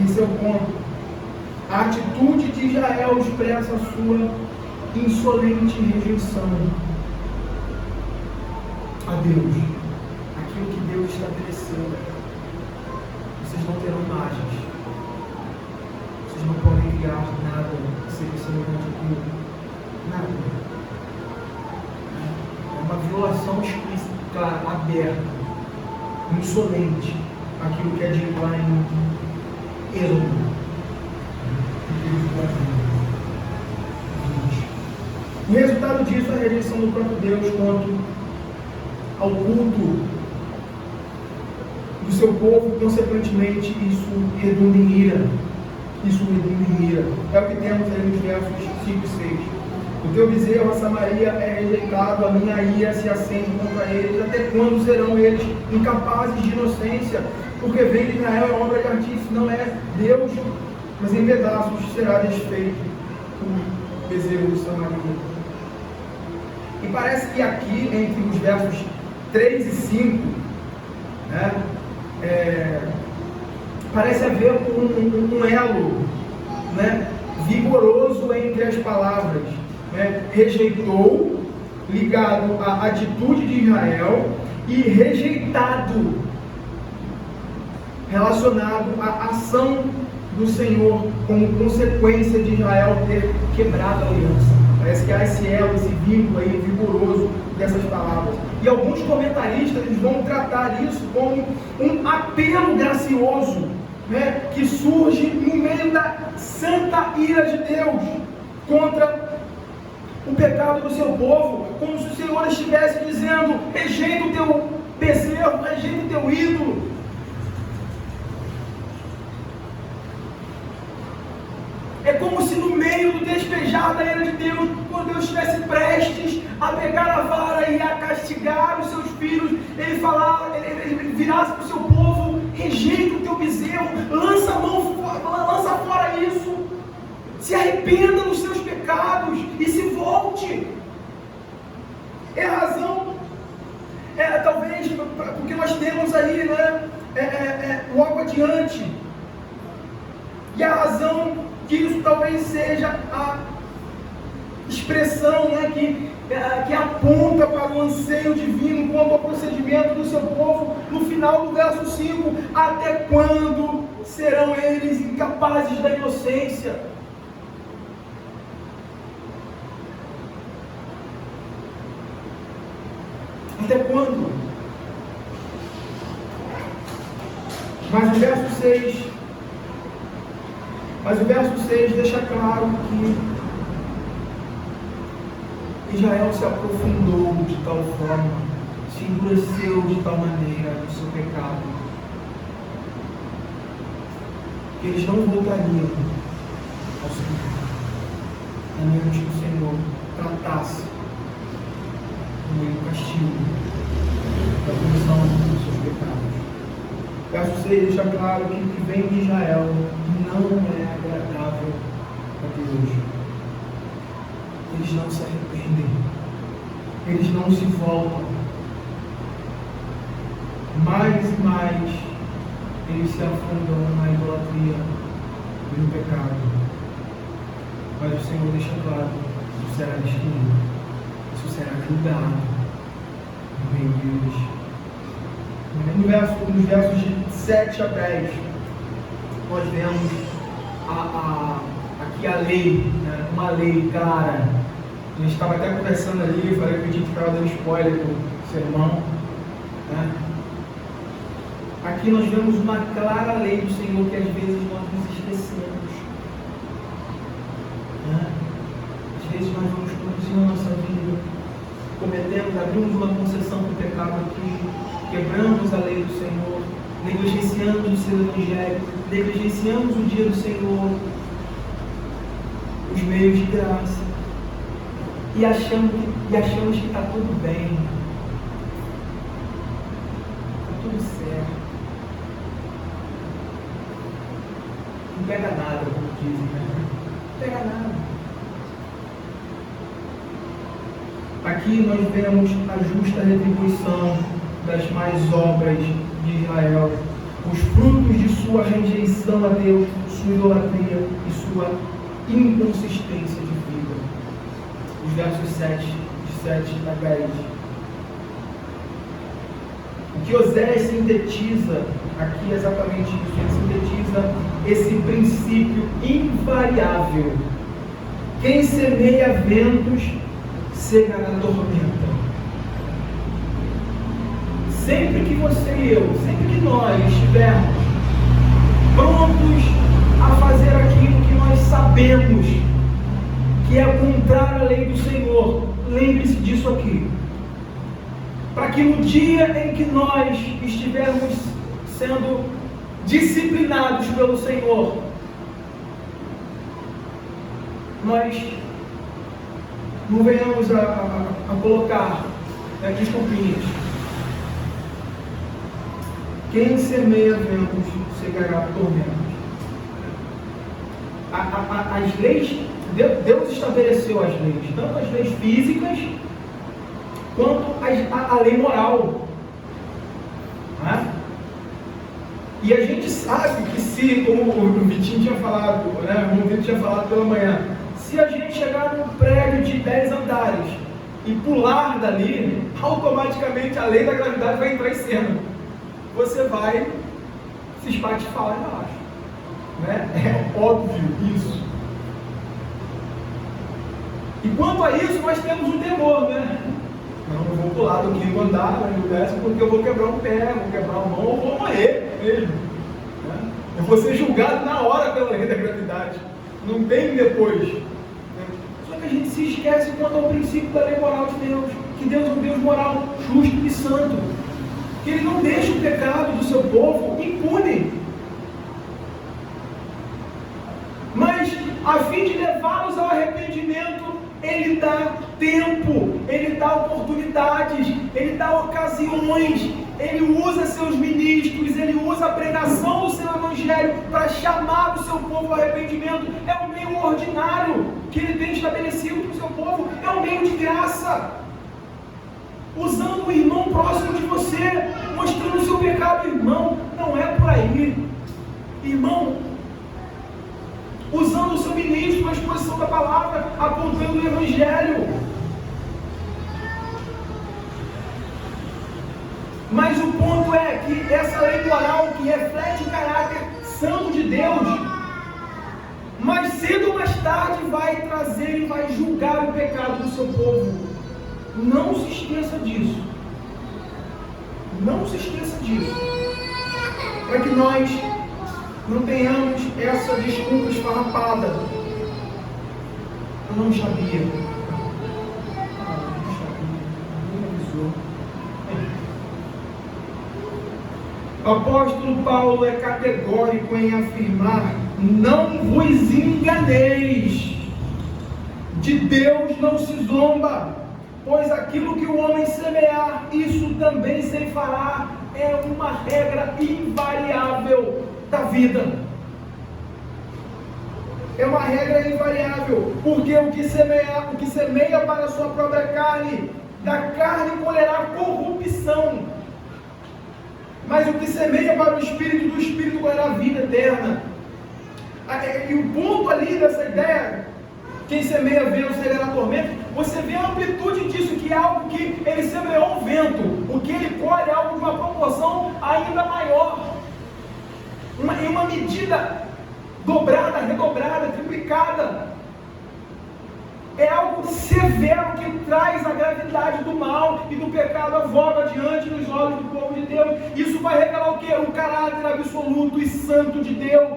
Esse é o ponto. A atitude de Israel expressa a sua insolente rejeição a Deus, aquilo que Deus estabeleceu. Vocês não terão imagens, vocês não podem criar nada que seja semelhante àquilo, nada. É uma violação explícita, clara, aberta, insolente, aquilo que é dito lá em Êxodo. O resultado disso é a rejeição do próprio Deus quanto ao culto do seu povo, consequentemente isso redunda em ira. É o que temos aí nos versos 5 e 6. O teu bezerro, a Samaria, é rejeitado, a minha ira se acende contra eles. Até quando serão eles incapazes de inocência? Porque vem de Israel é obra de artífice, não é Deus, mas em pedaços será desfeito o bezerro de Samaria. E parece que aqui, entre os versos 3 e 5, parece haver um elo, vigoroso entre as palavras. Rejeitou, ligado à atitude de Israel, e rejeitado, relacionado à ação do Senhor, como consequência de Israel ter quebrado a aliança. Parece que há esse elo, esse vínculo aí vigoroso dessas palavras. E alguns comentaristas eles vão tratar isso como um apelo gracioso, que surge no meio da santa ira de Deus contra o pecado do seu povo, como se o Senhor estivesse dizendo: rejeita o teu bezerro, rejeita o teu ídolo. É como se no meio do despejar da ira de Deus, quando Deus estivesse prestes a pegar a vara e a castigar os seus filhos, ele virasse para o seu povo: rejeita o teu bezerro, lança a mão, lança fora isso, se arrependa dos seus pecados e se volte. É a razão, talvez, porque nós temos aí, logo adiante, e a razão que isso talvez seja a expressão que aponta para o anseio divino quanto ao procedimento do seu povo no final do verso 5: até quando serão eles incapazes da inocência. Até quando? Mas o verso 6 deixa claro que Israel se aprofundou de tal forma, se endureceu de tal maneira no seu pecado, que eles não voltariam ao Senhor, a menos que o Senhor tratasse com o castigo da punição dos seus pecados. Verso 6 deixa claro que o que vem de Israel não é agradável a Deus. Eles não se arrependem, eles não se voltam. Mais e mais eles se afundam na idolatria e no pecado. Mas o Senhor deixa claro que isso será destruído, isso será julgado no meio deles. Nos versos de 7 a 10, nós vemos aqui a lei, né? Uma lei clara. A gente estava até conversando ali, eu falei que a gente estava dando spoiler do sermão, né? Aqui nós vemos uma clara lei do Senhor que às vezes nós nos esquecemos, né? Às vezes nós vamos conduzindo a nossa vida, abrimos uma concessão para o pecado aqui, quebramos a lei do Senhor, negligenciamos o seu evangelho, negligenciamos o dia do Senhor, os meios de graça, e achamos que está tudo bem, está tudo certo, não pega nada, como dizem, né? Não pega nada. Aqui nós vemos a justa retribuição das más obras de Israel, os frutos de sua rejeição a Deus, sua idolatria e sua inconsistência de vida. Os versos 7 a 10. O que Oséias sintetiza aqui é exatamente isso. Ele sintetiza esse princípio invariável. Quem semeia ventos cegará tormenta. Sempre que você e eu, sempre que nós estivermos prontos a fazer aquilo que nós sabemos que é contrário à lei do Senhor, lembre-se disso aqui, para que no dia em que nós estivermos sendo disciplinados pelo Senhor, nós não venhamos a colocar desculpinhas. Quem semeia ventos cegará tormentos. As leis, Deus estabeleceu as leis, tanto as leis físicas quanto a lei moral. Né? E a gente sabe que se, como o Vitinho tinha falado, né, o Vitinho tinha falado pela manhã, se a gente chegar num prédio de 10 andares e pular dali, automaticamente a lei da gravidade vai entrar em cena. Você vai se espatifar lá embaixo. Né? É óbvio isso. E quanto a isso, nós temos um temor, né? Não, eu vou pular do quinto andar, do décimo, porque eu vou quebrar um pé, vou quebrar uma mão, ou vou morrer mesmo. Né? Eu vou ser julgado na hora pela lei da gravidade. Não tem depois. Só que a gente se esquece quanto ao princípio da lei moral de Deus, que Deus é um Deus moral, justo e santo, que Ele não deixa o pecado do seu povo impune, mas a fim de levá-los ao arrependimento, Ele dá tempo, Ele dá oportunidades, Ele dá ocasiões, Ele usa seus ministros, Ele usa a pregação do seu evangelho para chamar o seu povo ao arrependimento. É um meio ordinário que Ele tem estabelecido para o seu povo, é um meio de graça, usando o irmão próximo de você, mostrando o seu pecado. Irmão, não é por aí, irmão, usando o seu ministro na exposição da palavra, apontando o evangelho. Mas o ponto é que essa lei moral que reflete o caráter santo Deus, mais cedo ou mais tarde vai trazer e vai julgar o pecado do seu povo. Não se esqueça disso. Não se esqueça disso. Para que nós não tenhamos essa desculpa esfarrapada. Eu não sabia. O apóstolo Paulo é categórico em afirmar: não vos enganeis, de Deus não se zomba, pois aquilo que o homem semear, isso também se fará. É uma regra invariável da vida. É uma regra invariável, porque o que semeia para a sua própria carne, da carne colherá corrupção. Mas o que semeia para o Espírito, do Espírito colherá vida eterna. E o ponto ali dessa ideia, quem semeia vento semeia tormento, você vê a amplitude disso, que é algo que ele semeou um vento, o que ele colhe é algo de uma proporção ainda maior, em uma medida dobrada, redobrada, triplicada. É algo severo que traz a gravidade do mal e do pecado à voga diante dos olhos do povo de Deus. Isso vai revelar o quê? O caráter absoluto e santo de Deus.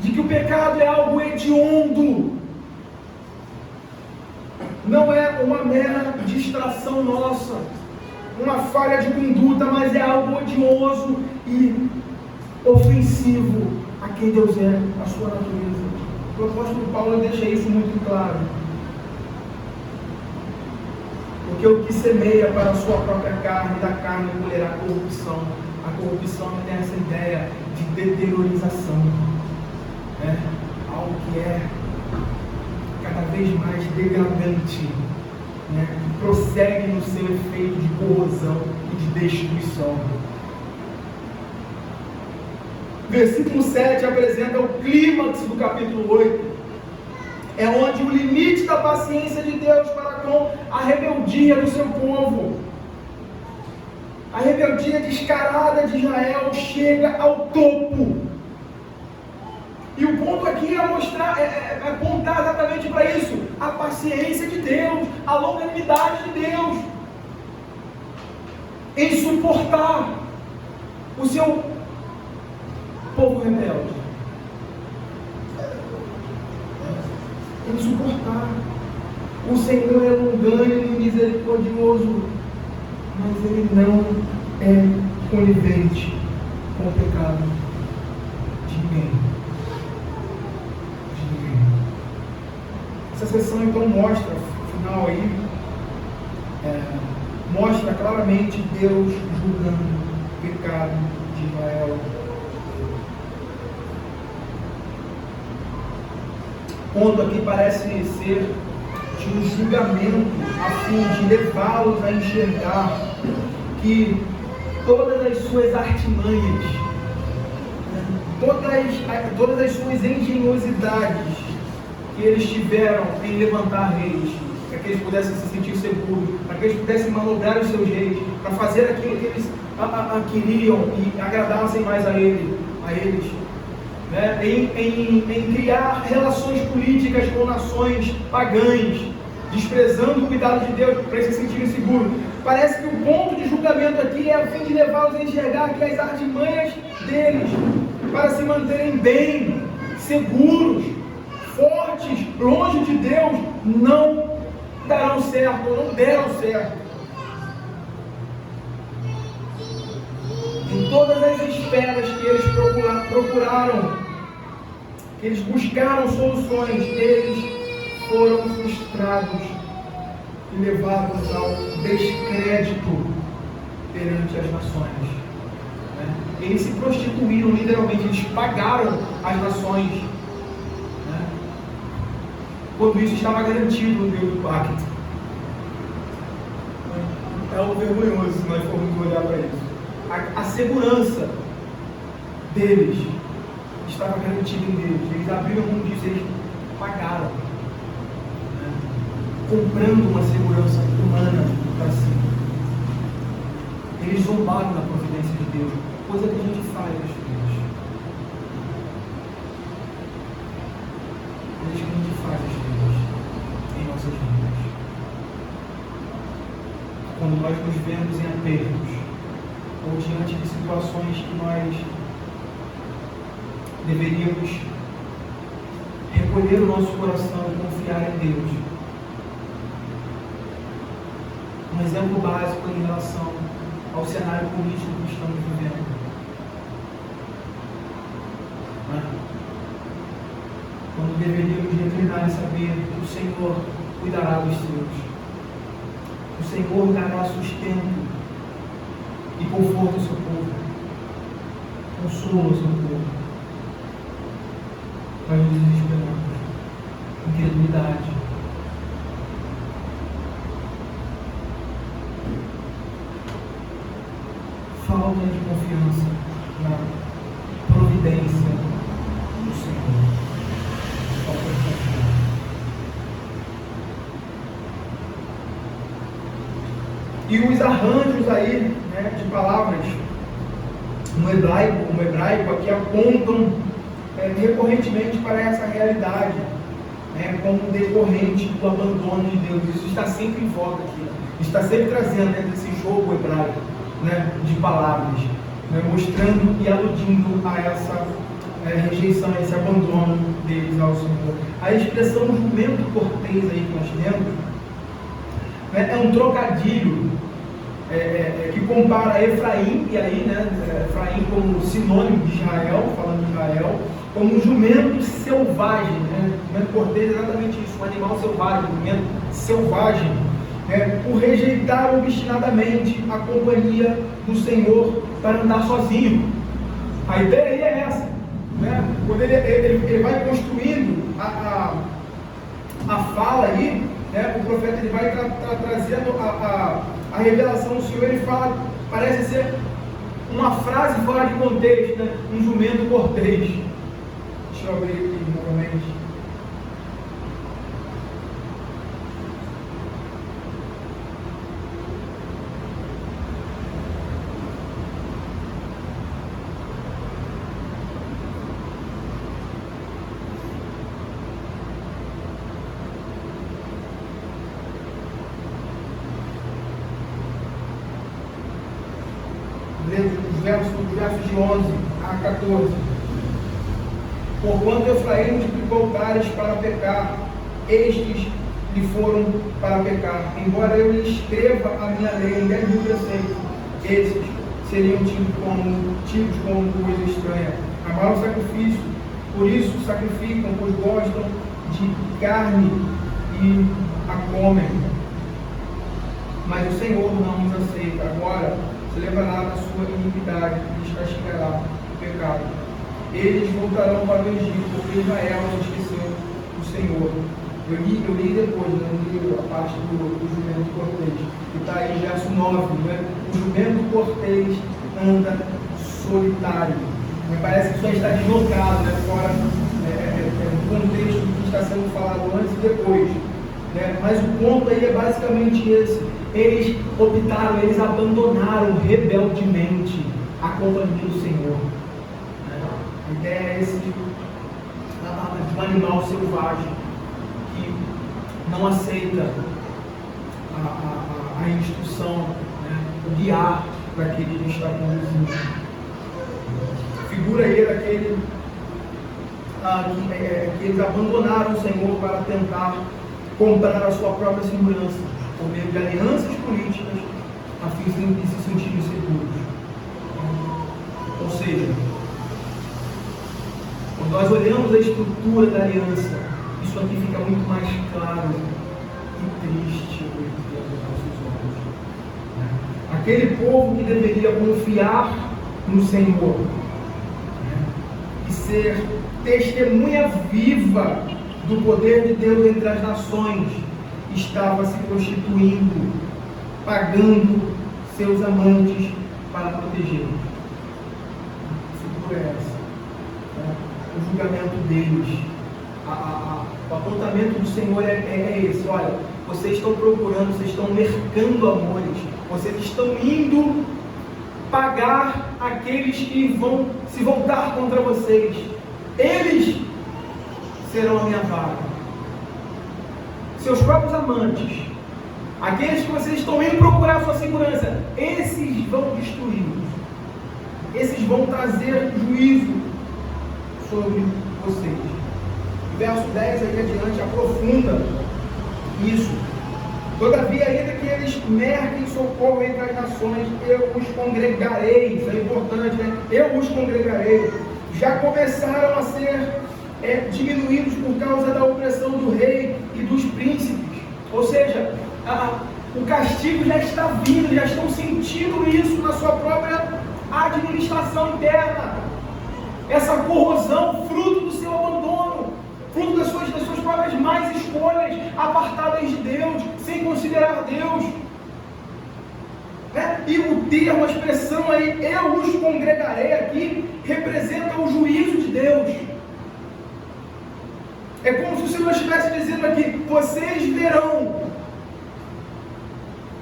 De que o pecado é algo hediondo. Não é uma mera distração nossa, uma falha de conduta, mas é algo odioso e ofensivo a quem Deus é, a sua natureza. O apóstolo Paulo deixa isso muito claro. Porque o que semeia para a sua própria carne, da carne colherá corrupção. A corrupção tem essa ideia de deteriorização, né? Algo que é cada vez mais degradante, né? Que prossegue no seu efeito de corrosão e de destruição. Versículo 7 apresenta o clímax do capítulo 8. É onde o limite da paciência de Deus para com a rebeldia do seu povo. A rebeldia descarada de Israel chega ao topo. E o ponto aqui é mostrar, é apontar exatamente para isso: a paciência de Deus, a longanimidade de Deus em suportar o seu povo rebelde, em suportar. O Senhor é longânimo e misericordioso, mas Ele não é conivente com o pecado de ninguém. Essa sessão então mostra, no final aí, mostra claramente Deus julgando o pecado de Israel. O ponto aqui parece ser de um julgamento a fim de levá-los a enxergar que todas as suas artimanhas, todas as suas engenhosidades que eles tiveram em levantar reis, para que eles pudessem se sentir seguros, para que eles pudessem manobrar os seus reis, para fazer aquilo que eles queriam e agradassem mais a eles, né? Em criar relações políticas com nações pagãs, desprezando o cuidado de Deus para eles se sentirem seguros. Parece que o ponto de julgamento aqui é a fim de levá-los a enxergar que as artimanhas deles para se manterem bem, seguros, fortes, longe de Deus, não darão certo, ou não deram certo. Em todas as esferas que eles procuraram, que eles buscaram soluções, eles foram frustrados e levados ao descrédito perante as nações. Né? Eles se prostituíram, literalmente, eles pagaram as nações, né? Quando isso estava garantido no meio do pacto. É algo vergonhoso se nós formos olhar para isso. A segurança deles estava garantida em Deus. Eles abriram mão disso, eles pagaram, né? Comprando uma segurança humana para si. Eles zombaram da providência de Deus, coisa que a gente faz às vezes. Coisas que a gente faz às vezes em nossas vidas. Quando nós nos vemos em apertos, ou diante de situações que nós deveríamos recolher o nosso coração e confiar em Deus. Um exemplo básico em relação ao cenário político que estamos vivendo. Quando deveríamos reclinar e saber que o Senhor cuidará dos seus. O Senhor dará sustento e conforto ao seu povo. Consolo ao seu povo. Nós nos desesperamos. Incredulidade. Falta de confiança na providência do Senhor. Falta de confiança. E os arranjos aí, né, de palavras no hebraico aqui apontam recorrentemente para essa realidade, né, como decorrente do abandono de Deus. Isso está sempre em voga aqui, está sempre trazendo dentro desse jogo hebraico, né, de palavras, né, mostrando e aludindo a essa rejeição, a esse abandono deles ao Senhor. A expressão jumento cortês aí que nós temos, né, é um trocadilho que compara Efraim, e aí, né, Efraim como sinônimo de Israel, falando de Israel, como um jumento selvagem, né? Jumento cortês é exatamente isso, um animal selvagem, um jumento selvagem, né? Por rejeitar obstinadamente a companhia do Senhor para andar sozinho. A ideia aí é essa, né? Quando ele vai construindo a fala aí, né? O profeta ele vai trazendo a revelação do Senhor. Ele fala, parece ser uma frase fora de contexto, né? Um jumento cortês. Deixa eu abrir aqui novamente. Versos de 11 a 14. Porquanto Efraim multiplicou altares para pecar, estes lhe foram para pecar. Embora eu lhe escreva a minha lei em 10.000 preceitos, esses seriam tidos como coisa estranha. Amaram o sacrifício, por isso sacrificam, pois gostam de carne e a comem. Mas o Senhor não os aceita. Agora se levará da sua iniquidade e lhes castigará o pecado. Eles voltarão para o Egito, porque Israel não esqueceu o Senhor. Eu li depois, não li a parte do jumento cortês, que está aí, verso 9, né? O jumento cortês anda solitário. Me parece que só está deslocado, né? Fora do contexto do que está sendo falado antes e depois. Né? Mas o ponto aí é basicamente esse. Eles optaram, eles abandonaram rebeldemente a companhia do Senhor. A ideia é esse de um animal selvagem que não aceita a instrução, né, o guiar para que ele está conduzindo. Figura aí daquele que eles abandonaram o Senhor para tentar comprar a sua própria segurança, por meio de alianças políticas, a fim de se sentirem seguros. Ou seja, quando nós olhamos a estrutura da aliança, isso aqui fica muito mais claro e triste diante dos nossos olhos. Aquele povo que deveria confiar no Senhor, e ser testemunha viva do poder de Deus entre as nações, estava se prostituindo, pagando seus amantes para protegê-los. A figura é essa. O julgamento deles, o apontamento do Senhor é esse. Olha, vocês estão procurando, vocês estão mercando amores, vocês estão indo pagar aqueles que vão se voltar contra vocês. Eles serão a minha vaga. Seus próprios amantes, aqueles que vocês estão indo procurar sua segurança, esses vão destruí-los. Esses vão trazer juízo sobre vocês. O verso 10 aí adiante aprofunda isso. Todavia, ainda que eles merquem socorro entre as nações, eu os congregarei. Isso é importante, né? Eu os congregarei. Já começaram a ser diminuídos por causa da opressão do rei e dos príncipes. Ou seja, o castigo já está vindo, já estão sentindo isso na sua própria administração interna. Essa corrosão, fruto do seu abandono, fruto das suas próprias más escolhas, apartadas de Deus, sem considerar Deus. E o termo, a expressão aí, eu os congregarei aqui, representa o juízo de Deus. É como se o Senhor estivesse dizendo aqui, vocês verão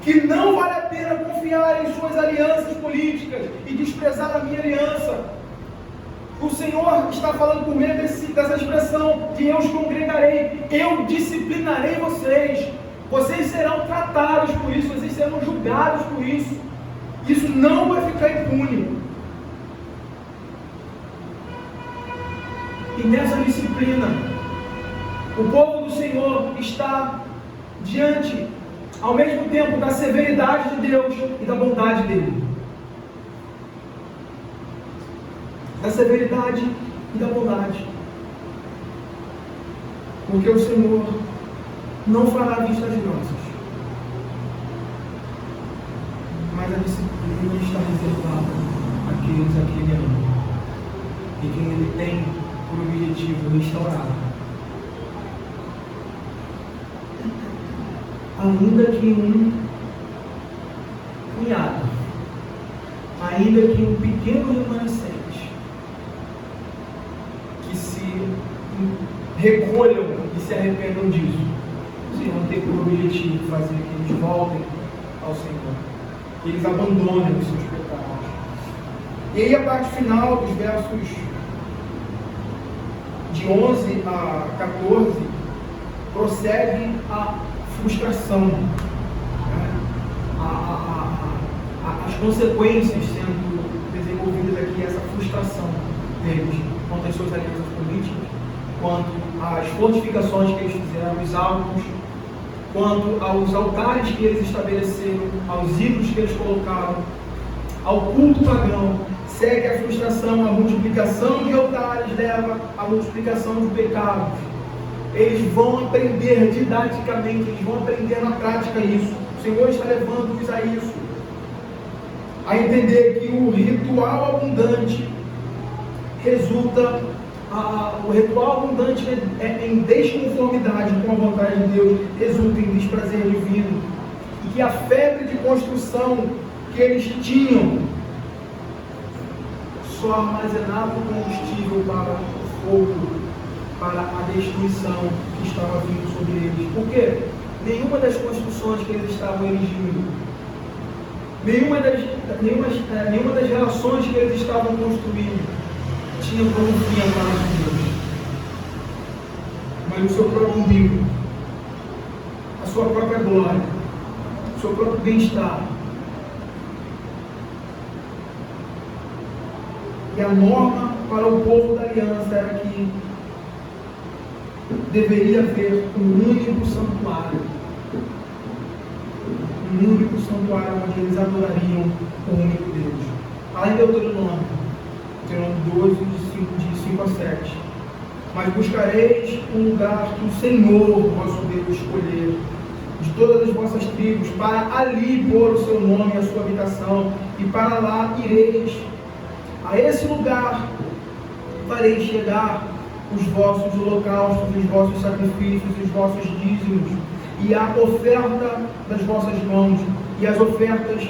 que não vale a pena confiar em suas alianças políticas e desprezar a minha aliança. O Senhor está falando por meio dessa expressão de eu os congregarei, eu disciplinarei vocês. Vocês serão tratados por isso, vocês serão julgados por isso. Isso não vai ficar impune. E nessa disciplina, o povo do Senhor está diante, ao mesmo tempo, da severidade de Deus e da bondade dele. Da severidade e da bondade. Porque o Senhor não fará vistas grossas. Mas a disciplina está reservada àqueles a quem Ele ama. E quem Ele tem por objetivo restaurar. Ainda que um punhado, ainda que um pequeno remanescente, que se recolham e se arrependam disso, o Senhor tem por objetivo fazer que eles voltem ao Senhor, que eles abandonem os seus pecados. E aí a parte final dos versos de 11 a 14 prossegue a frustração, as consequências sendo desenvolvidas aqui, essa frustração deles quanto às suas alianças políticas, quanto às fortificações que eles fizeram, os altos, quanto aos altares que eles estabeleceram, aos ídolos que eles colocaram, ao culto pagão. Segue a frustração, a multiplicação de altares leva à multiplicação de pecados. Eles vão aprender didaticamente, eles vão aprender na prática isso. O Senhor está levando-os a isso, a entender que o ritual abundante resulta, o ritual abundante em desconformidade com a vontade de Deus, resulta em desprazer divino, e que a febre de construção que eles tinham só armazenava o combustível para o fogo, para a destruição que estava vindo sobre eles. Por quê? Nenhuma das construções que eles estavam erigindo, nenhuma das relações que eles estavam construindo tinha como fim a paz de Deus, mas o seu próprio umbigo, a sua própria glória, o seu próprio bem-estar. E a norma para o povo da aliança era que deveria haver um único santuário. Um único santuário onde eles adorariam o único Deus. Lá em Deuteronômio 12, de 5 a 7. Mas buscareis um lugar que o Senhor, vosso Deus, escolher, de todas as vossas tribos, para ali pôr o seu nome e a sua habitação, e para lá ireis. A esse lugar fareis chegar os vossos holocaustos, os vossos sacrifícios, os vossos dízimos, e a oferta das vossas mãos, e as ofertas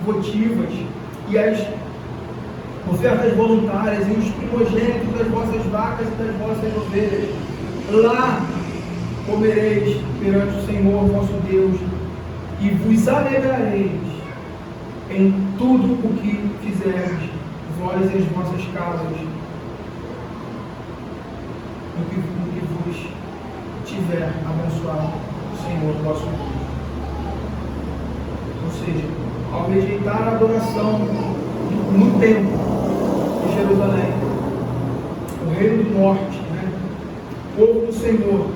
votivas, e as ofertas voluntárias, e os primogênitos das vossas vacas e das vossas ovelhas. Lá comereis perante o Senhor vosso Deus, e vos alegrareis, em tudo o que fizerdes, vós e as vossas casas, no que vos tiver abençoado o Senhor vosso Deus. Ou seja, ao rejeitar a adoração no templo de Jerusalém, o reino do norte, o povo do Senhor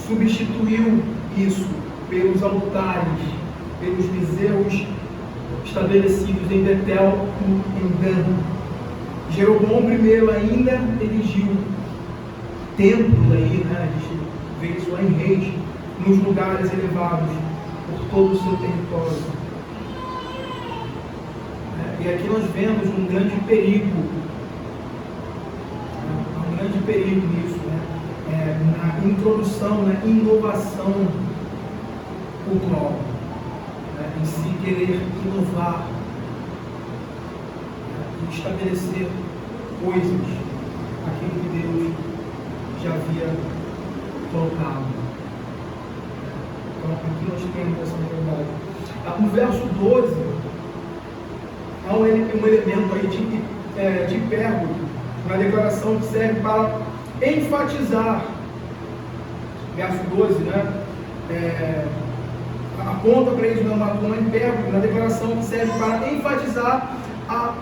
substituiu isso pelos altares, pelos bezerros estabelecidos em Betel, em Dan. Jeroboão I ainda erigiu templos aí, a gente vê isso lá em Reis, nos lugares elevados por todo o seu território. E aqui nós vemos um grande perigo, nisso, na introdução, na inovação cultural, em se querer inovar e estabelecer coisas, aquilo que Deus já havia colocado. Então aqui nós temos essa verdade. No verso 12 há um elemento aí de hipérbole, uma declaração que serve para enfatizar. Verso 12, aponta para eles uma hipérbole, uma declaração que serve para enfatizar a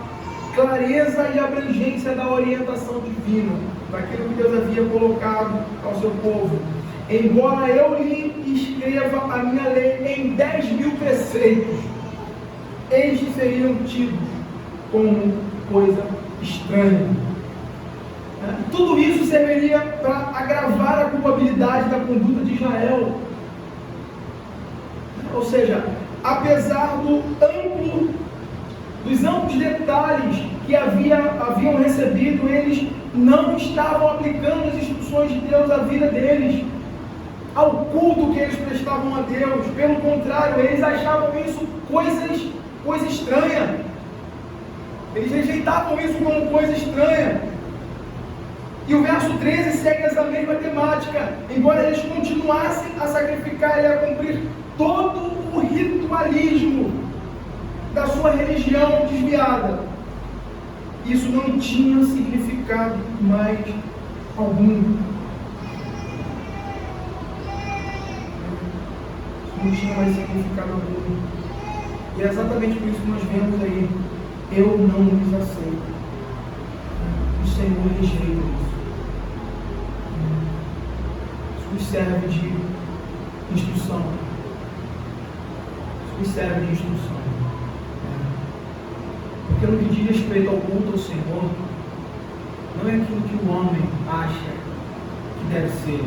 clareza e abrangência da orientação divina, daquilo que Deus havia colocado ao seu povo. Embora eu lhe escreva a minha lei em 10.000 preceitos, eles seriam tidos como coisa estranha. Tudo isso serviria para agravar a culpabilidade da conduta de Israel. Ou seja, apesar dos amplos detalhes que haviam recebido, eles não estavam aplicando as instruções de Deus à vida deles, ao culto que eles prestavam a Deus. Pelo contrário, eles achavam isso coisa estranha. Eles rejeitavam isso como coisa estranha. E o verso 13 segue essa mesma temática. Embora eles continuassem a sacrificar e a cumprir todo o ritualismo da sua religião desviada, isso não tinha significado mais algum. Não tinha mais significado algum. E é exatamente por isso que nós vemos aí: eu não os aceito. O Senhor rejeita isso. Isso nos serve de instrução. Isso nos serve de instrução. Porque no que diz respeito ao culto ao Senhor, não é aquilo que o homem acha que deve ser.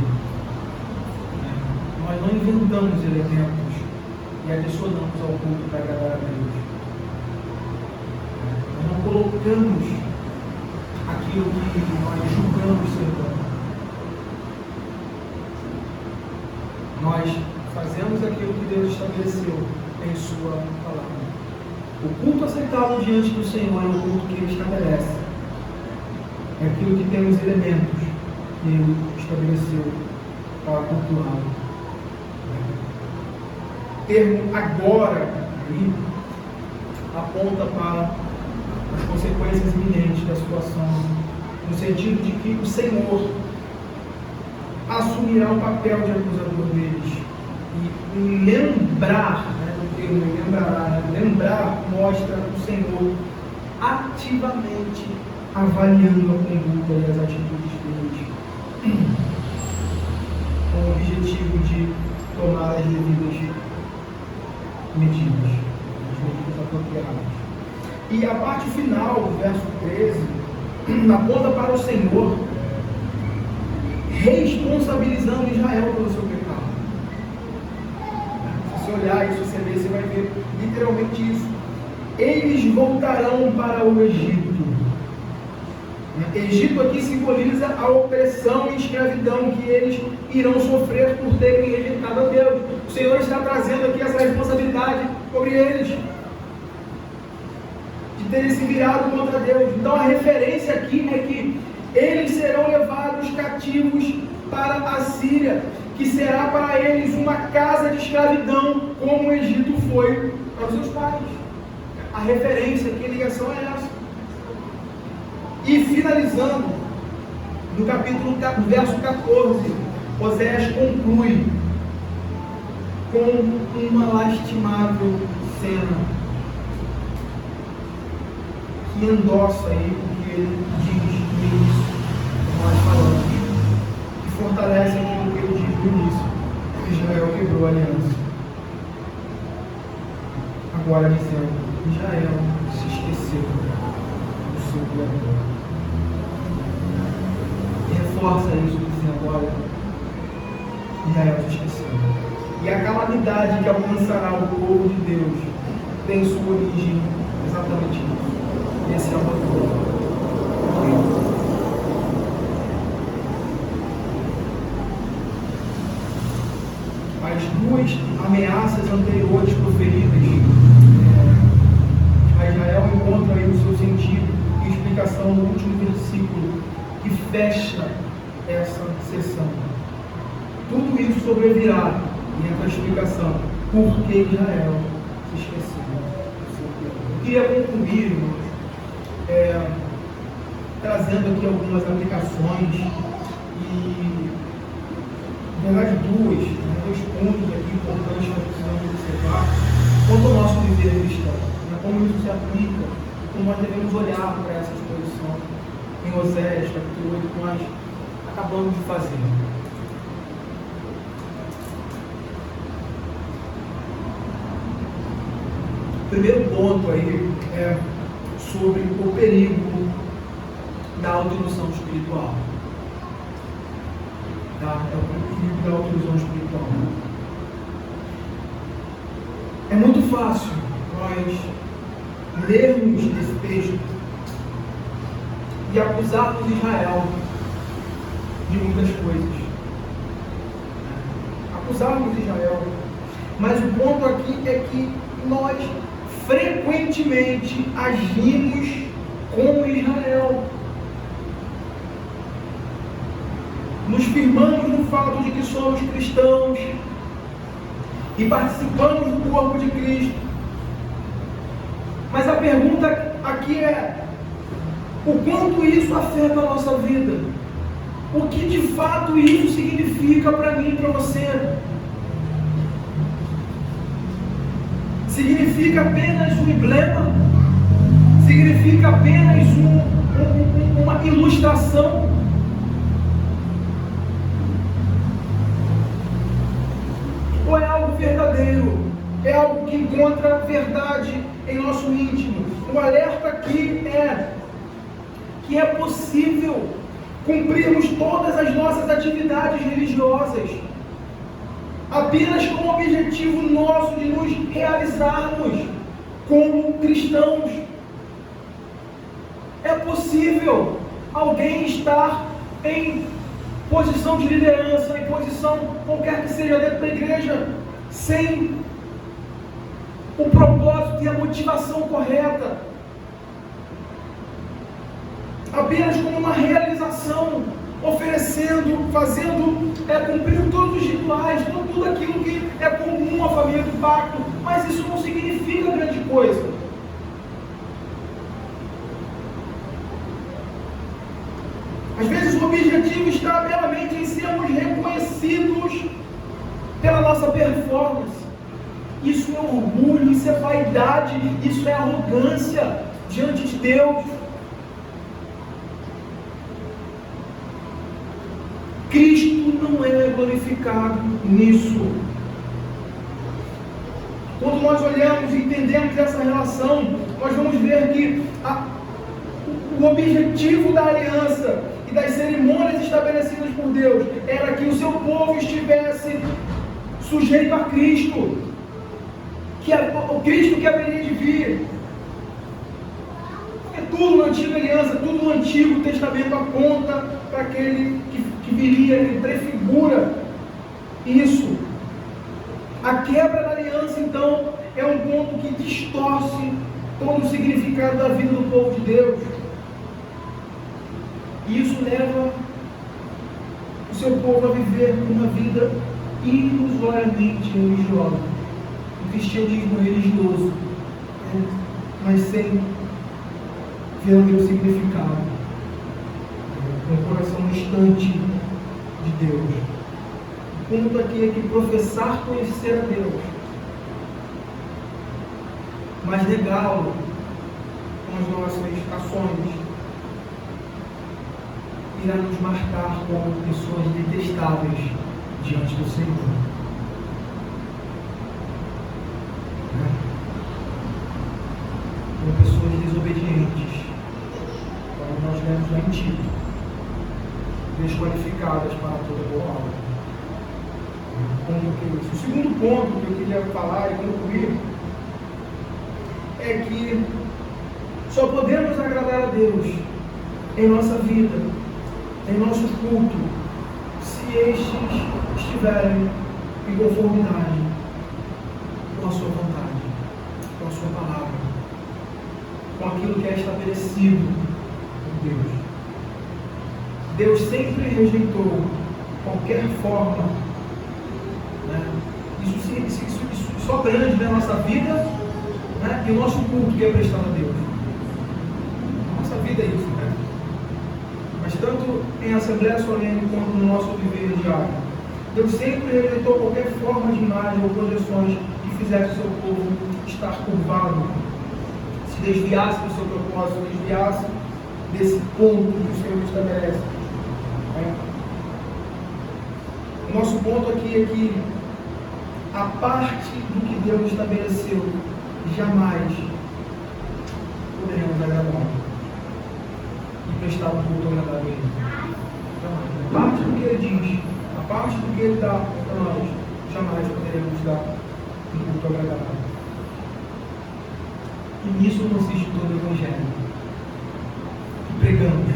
Nós não inventamos elementos e adicionamos ao culto para agradar a Deus. Nós não colocamos aquilo que nós julgamos ser bom. Nós fazemos aquilo que Deus estabeleceu em sua palavra. O culto aceitável diante do Senhor é o culto que Ele estabelece. É aquilo que tem os elementos que Ele estabeleceu para cultuá-lo. O termo agora aí aponta para as consequências iminentes da situação, no sentido de que o Senhor assumirá o papel de acusador deles. E lembrar, lembrar mostra o Senhor ativamente avaliando a conduta e as atitudes deles, com o objetivo de tomar as devidas medidas apropriadas. E a parte final do verso 13 aponta para o Senhor responsabilizando Israel pelo seu pecado. Se você olhar isso, você vai ver literalmente isso. Eles voltarão para o Egito. Egito aqui simboliza a opressão e escravidão que eles irão sofrer por terem rejeitado a Deus. O Senhor está trazendo aqui essa responsabilidade sobre eles, de terem se virado contra Deus. Então a referência aqui é que eles serão levados cativos para a Síria, que será para eles uma casa de escravidão, como o Egito foi para os seus pais. A referência aqui, a ligação é essa. E finalizando, no verso 14, Oséias conclui com uma lastimável cena que endossa aí o que ele diz no início, como nós falamos, que fortalece aquilo que ele diz no início, que Israel quebrou a aliança. Agora dizendo, Israel se esqueceu do seu Criador. Reforça isso dizendo, olha, Israel se esqueceu. E a calamidade que alcançará o povo de Deus tem sua origem exatamente nisso. Esse é o motivo. As duas ameaças anteriores proferidas a Israel encontram aí o seu sentido e explicação no último versículo que fecha essa sessão. Tudo isso sobrevirá e entra a explicação por que Israel se esqueceu. Eu queria concluir, irmãos, trazendo aqui algumas aplicações e, na verdade, dois pontos aqui importantes que nós precisamos observar quanto ao nosso viver cristão, como isso se aplica, como nós devemos olhar para essa exposição em Oséias, capítulo 8, que nós acabamos de fazer. O primeiro ponto aí é sobre o perigo da autoilusão espiritual. Tá? É o perigo da autoilusão espiritual. É muito fácil nós lermos esse texto e acusarmos Israel de muitas coisas. Acusarmos Israel. Mas o ponto aqui é que nós frequentemente agimos como Israel. Nos firmamos no fato de que somos cristãos e participamos do corpo de Cristo. Mas a pergunta aqui é: o quanto isso afeta a nossa vida? O que de fato isso significa para mim e para você? Significa apenas um emblema? Significa apenas uma ilustração? Ou é algo verdadeiro? É algo que encontra verdade em nosso íntimo? O alerta aqui é que é possível cumprirmos todas as nossas atividades religiosas apenas com o objetivo nosso de nos realizarmos como cristãos. É possível alguém estar em posição de liderança, em posição qualquer que seja dentro da igreja, sem o propósito e a motivação correta, apenas como uma realização, oferecendo, fazendo, cumprindo todos os rituais, tudo aquilo que é comum à família do pacto, mas isso não significa grande coisa. Às vezes o objetivo está meramente em sermos reconhecidos pela nossa performance. Isso é orgulho, isso é vaidade, isso é arrogância diante de Deus. Cristo não é glorificado nisso. Quando nós olhamos e entendemos essa relação, nós vamos ver que o objetivo da aliança e das cerimônias estabelecidas por Deus era que o seu povo estivesse sujeito a Cristo, que é o Cristo que haveria de vir. Porque tudo na antiga aliança, tudo no Antigo Testamento aponta para aquele que viria, ele prefigura isso. A quebra da aliança, então, é um ponto que distorce todo o significado da vida do povo de Deus. E isso leva o seu povo a viver uma vida ilusoriamente religiosa, um cristianismo religioso, mas sem ver o meu significado. Um coração distante de Deus. O ponto aqui é que professar conhecer a Deus, mas negá-lo com as nossas ações, irá nos marcar como pessoas detestáveis diante do Senhor. Como pessoas desobedientes, como nós lemos lá em Tito, desqualificadas para toda boa obra. O segundo ponto que eu queria falar e concluir é que só podemos agradar a Deus em nossa vida, em nosso culto, se estes estiverem em conformidade com a sua vontade, com a sua palavra, com aquilo que é estabelecido por Deus. Deus sempre rejeitou qualquer forma, né? Isso só grande na nossa vida, né? E o nosso culto que é prestado a Deus. Nossa vida é isso, né? Mas tanto em Assembleia Solene quanto no nosso viver diário, Deus sempre rejeitou qualquer forma de imagem ou projeções que fizesse o seu povo estar curvado, se desviasse do seu propósito, desviasse desse ponto que o Senhor estabelece. O nosso ponto aqui é que a parte do que Deus estabeleceu jamais poderemos agradar e prestar um culto agradável a Ele. A parte do que Ele diz, a parte do que Ele dá para nós, jamais poderemos dar um culto agradável. E nisso consiste todo o Evangelho. E pregamos,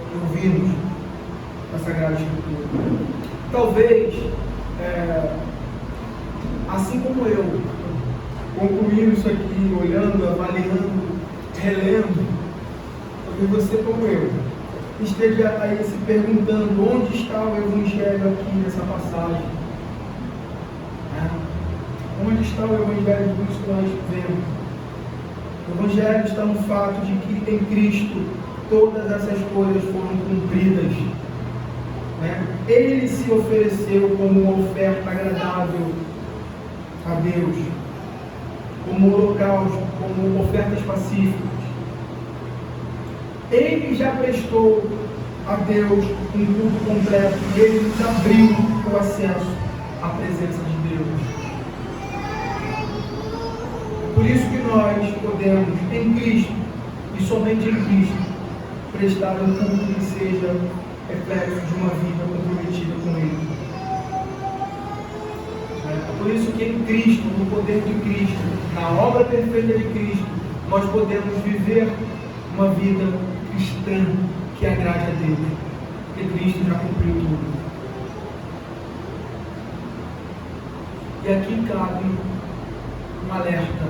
e ouvimos a Sagrada Escritura. Talvez, assim como eu, concluindo isso aqui, olhando, avaliando, relendo, talvez você como eu, esteja aí se perguntando onde está o Evangelho aqui nessa passagem. Onde está o Evangelho de Cristo que nós vemos? O Evangelho está no fato de que em Cristo todas essas coisas foram cumpridas. Ele se ofereceu como uma oferta agradável a Deus, como holocausto, como ofertas pacíficas. Ele já prestou a Deus um culto completo e Ele nos abriu o acesso à presença de Deus. Por isso que nós podemos, em Cristo, e somente em Cristo, prestar um culto que seja reflexo de uma vida comprometida com Ele. Por isso que em Cristo, no poder de Cristo, na obra perfeita de Cristo, nós podemos viver uma vida cristã que agrade a Deus, porque Cristo já cumpriu tudo. E aqui cabe um alerta.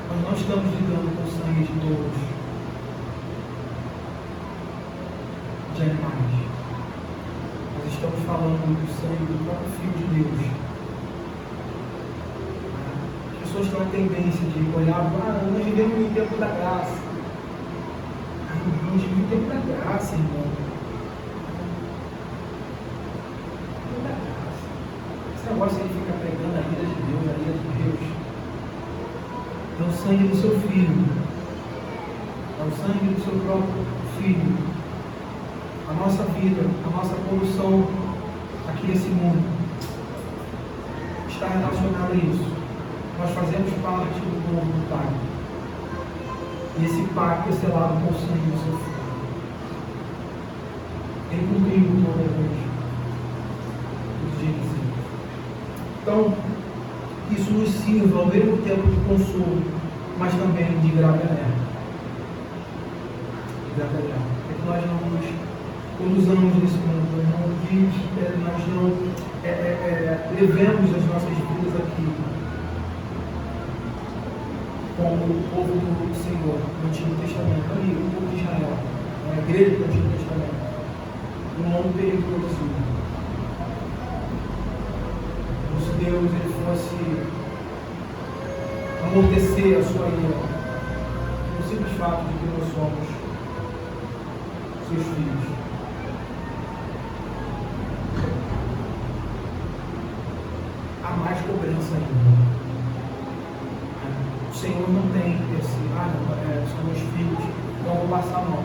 Nós não estamos lidando com o sangue de todos, de animais. Nós estamos falando do sangue do próprio Filho de Deus. As pessoas têm uma tendência de olhar, nós vivemos no tempo da graça. Nós vivemos no tempo da graça, irmão. Tempo da graça. Esse negócio aí fica pregando a ira de Deus, a ira de Deus. É o sangue do seu filho. É o sangue do seu próprio filho. A nossa vida, a nossa condução aqui nesse mundo está relacionada a isso. Nós fazemos parte do povo do Pai. E esse pacto é selado com o sangue do seu filho. Ele cumpriu toda a vez. Então, isso nos sirva ao mesmo tempo de consolo, mas também de grave alerta. É que nós não nos conduzamos nesse mundo, nós não levemos as nossas vidas aqui como o povo do Senhor no Antigo Testamento, ali, o povo de Israel, a igreja do Antigo Testamento, um longo período produzido. Nosso Deus, Ele fosse amortecer a sua ira, o simples fato de que nós somos seus filhos. Há mais cobrança ainda. O Senhor não tem esse, são meus filhos, então eu vou passar a mão,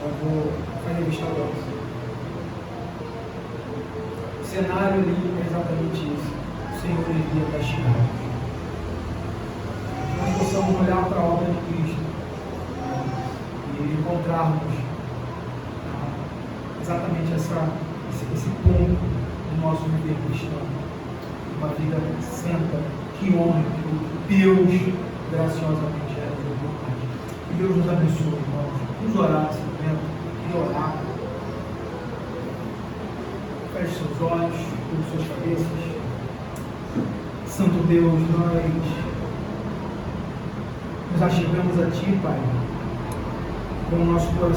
eu vou fazer vista grossa. O cenário ali é exatamente isso. O Senhor iria castigar. Que nós possamos olhar para a obra de Cristo e encontrarmos exatamente esse ponto do nosso viver cristão. Uma vida santa, que honra, que Deus graciosamente é a vontade. Que Deus nos abençoe, irmãos. Vamos orar nesse momento. E orar. Feche seus olhos, cubra suas cabeças. Santo Deus, nós nos achegamos a Ti, Pai, com o nosso coração